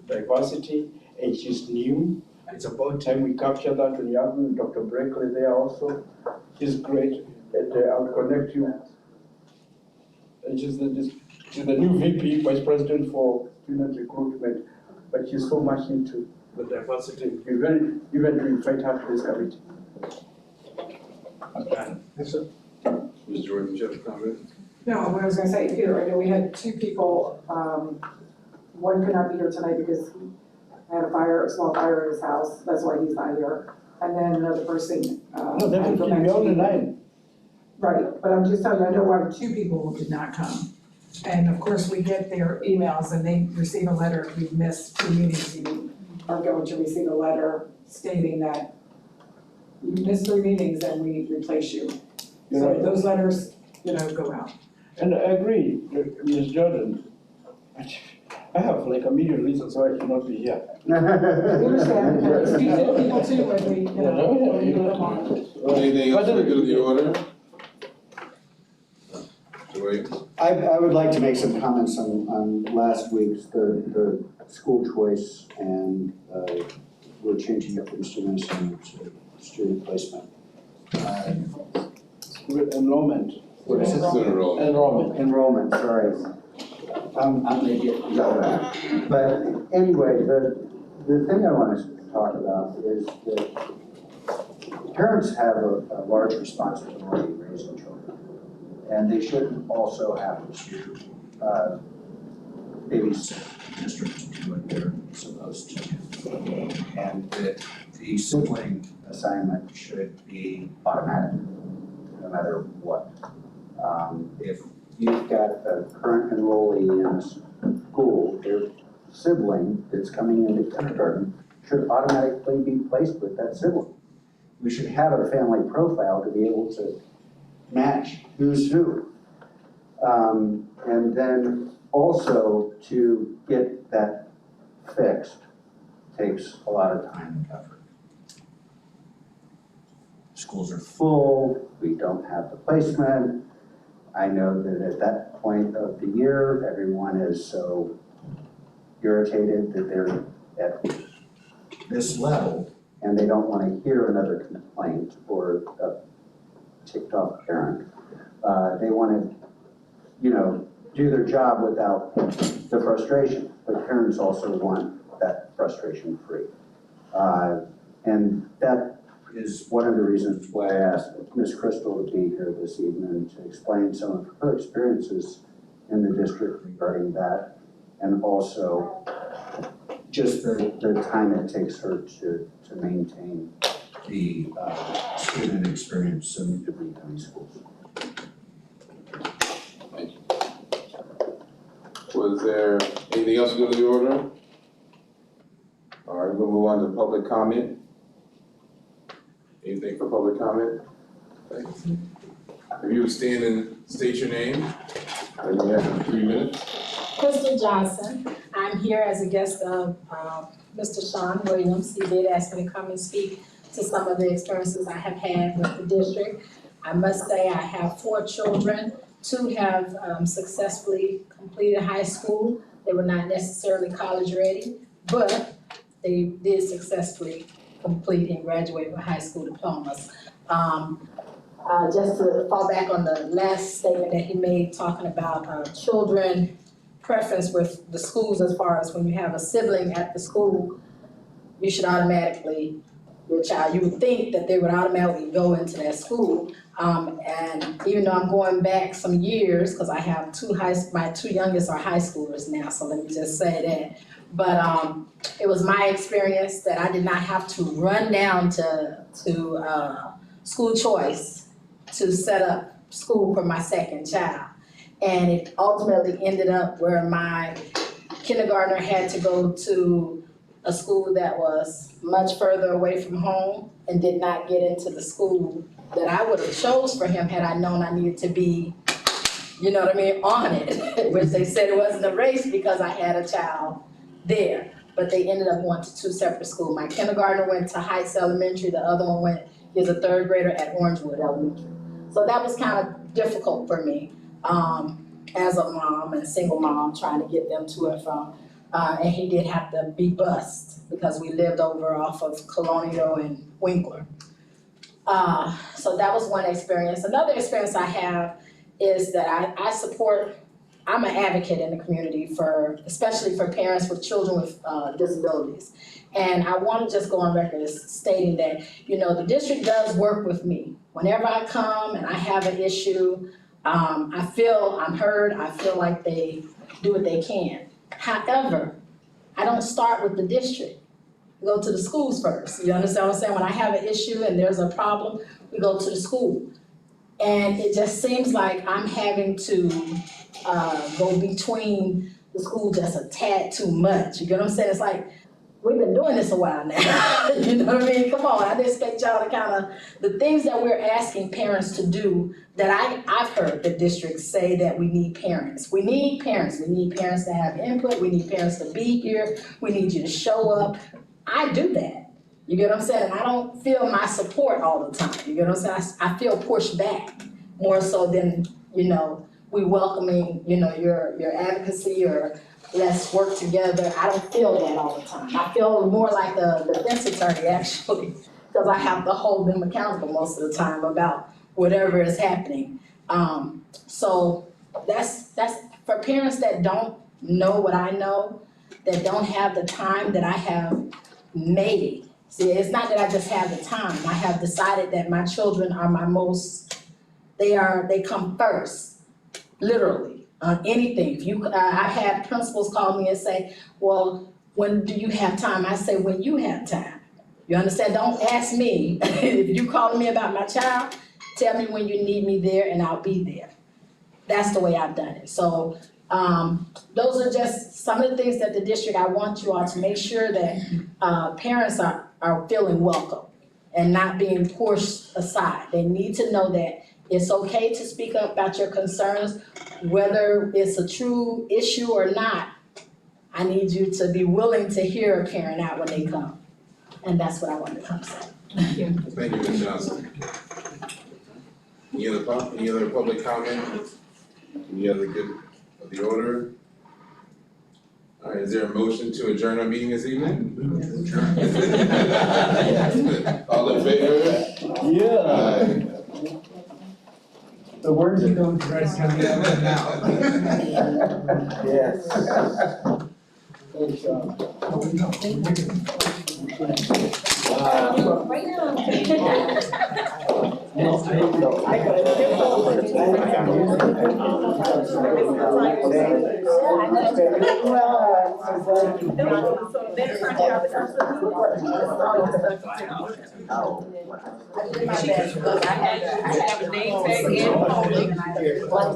diversity, and she's new. It's about time we capture that. When you have Dr. Brinkley there also, she's great, and I'll connect you. And she's the new VP, Vice President for student recruitment, but she's so much into the diversity. We're very even to invite her to this committee. Yes, sir. Ms. Jordan, do you have a comment? No, what I was gonna say, Peter, I know we had two people, one could not be here tonight because he had a small fire at his house, that's why he's not here. And then another person, No, definitely, we're on the line. Right, but I'm just telling you, I know why two people did not come. And of course, we get their emails and they receive a letter, if you've missed 2 meetings, you are going to receive a letter stating that you missed 3 meetings and we replace you. So those letters, go out. And I agree, Ms. Jordan. I have like a million reasons why I should not be here. We understand, and we speak to people too when we, when we go on. Anything else to do with the order? I would like to make some comments on last week's, the school choice, and we're changing it from student assignment to student placement. Enrollment. What is it? Enrollment, sorry. I'm an idiot. But anyway, the thing I want to talk about is that parents have a large responsibility raising children. And they shouldn't also have to babysit the district to do what they're supposed to do. And that the sibling assignment should be automatic, no matter what. If you've got a current enrollee in a school, their sibling that's coming into kindergarten should automatically be placed with that sibling. We should have a family profile to be able to match who's who. And then also to get that fixed takes a lot of time and effort. Schools are full, we don't have the placement. I know that at that point of the year, everyone is so irritated that they're at this level and they don't want to hear another complaint or a ticked off parent. They want to, do their job without the frustration, but parents also want that frustration free. And that is one of the reasons why I asked Ms. Crystal to be here this evening to explain some of her experiences in the district regarding that, and also just the time it takes her to maintain the student experience in the Lee County schools. Thank you. Was there anything else to go to the order? All right, we'll move on to public comment. Anything for public comment? Thanks. If you would stand and state your name, and you have 3 minutes. Crystal Johnson. I'm here as a guest of Mr. Sean Williams. He did ask me to come and speak to some of the experiences I have had with the district. I must say I have 4 children. 2 have successfully completed high school. They were not necessarily college ready, but they did successfully complete and graduate with high school diplomas. Just to fall back on the last statement that he made, talking about children preference with the schools as far as when you have a sibling at the school, you should automatically, your child, you would think that they would automatically go into that school. And even though I'm going back some years, because I have my 2 youngest are high schoolers now, so let me just say that. But it was my experience that I did not have to run down to school choice to set up school for my second child. And it ultimately ended up where my kindergartner had to go to a school that was much further away from home and did not get into the school that I would have chose for him had I known I needed to be, you know what I mean, on it. Which they said it wasn't a race because I had a child there. But they ended up going to 2 separate schools. My kindergartner went to Heights Elementary, the other one is a 3rd grader at Orangewood Elementary. So that was kind of difficult for me as a mom and single mom, trying to get them to and from. And he did have to be bused because we lived over off of Colonial and Winkler. So that was one experience. Another experience I have is that I'm an advocate in the community especially for parents with children with disabilities. And I want to just go on record as stating that, the district does work with me. Whenever I come and I have an issue, I feel I'm heard, I feel like they do what they can. However, I don't start with the district. We go to the schools first. You understand what I'm saying? When I have an issue and there's a problem, we go to the school. And it just seems like I'm having to go between the school just a tad too much. You get what I'm saying? It's like, we've been doing this a while now. You know what I mean? Come on, I didn't expect y'all to kind of, the things that we're asking parents to do that I've heard the districts say that we need parents. We need parents. We need parents to have input. We need parents to be here. We need you to show up. I do that. You get what I'm saying? And I don't feel my support all the time. You get what I'm saying? I feel pushed back more so than, we welcoming, your advocacy or let's work together. I don't feel that all the time. I feel more like a defense attorney actually, because I have to hold them accountable most of the time about whatever is happening. So that's for parents that don't know what I know, that don't have the time that I have made. See, it's not that I just have the time. I have decided that my children are they come first, literally, on anything. I've had principals call me and say, well, when do you have time? I say, when you have time. You understand? Don't ask me. If you calling me about my child, tell me when you need me there and I'll be there. That's the way I've done it. So those are just some of the things that the district, I want you all to make sure that parents are feeling welcome and not being pushed aside. They need to know that it's okay to speak up about your concerns, whether it's a true issue or not. I need you to be willing to hear a parent out when they come. And that's what I wanted to come say. Thank you, Ms. Johnson. Any other public comment? Any other good of the order? All right, is there a motion to adjourn our meeting this evening? All in favor? Yeah. The words you don't dress coming out of now. Yes. I have a name tag and phone.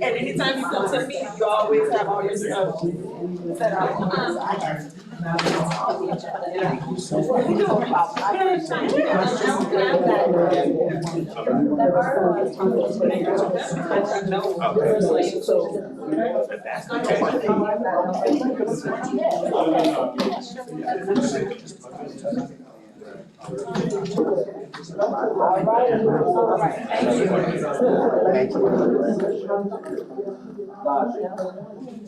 And anytime you come to me, you always have all your stuff set out.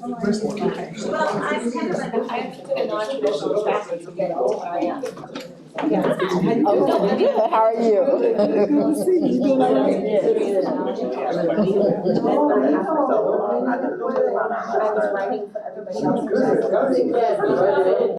Well, I'm kind of I took a non-traditional track to get who I am. Yeah. Oh, good, how are you? You doing all right? I was writing for everybody else.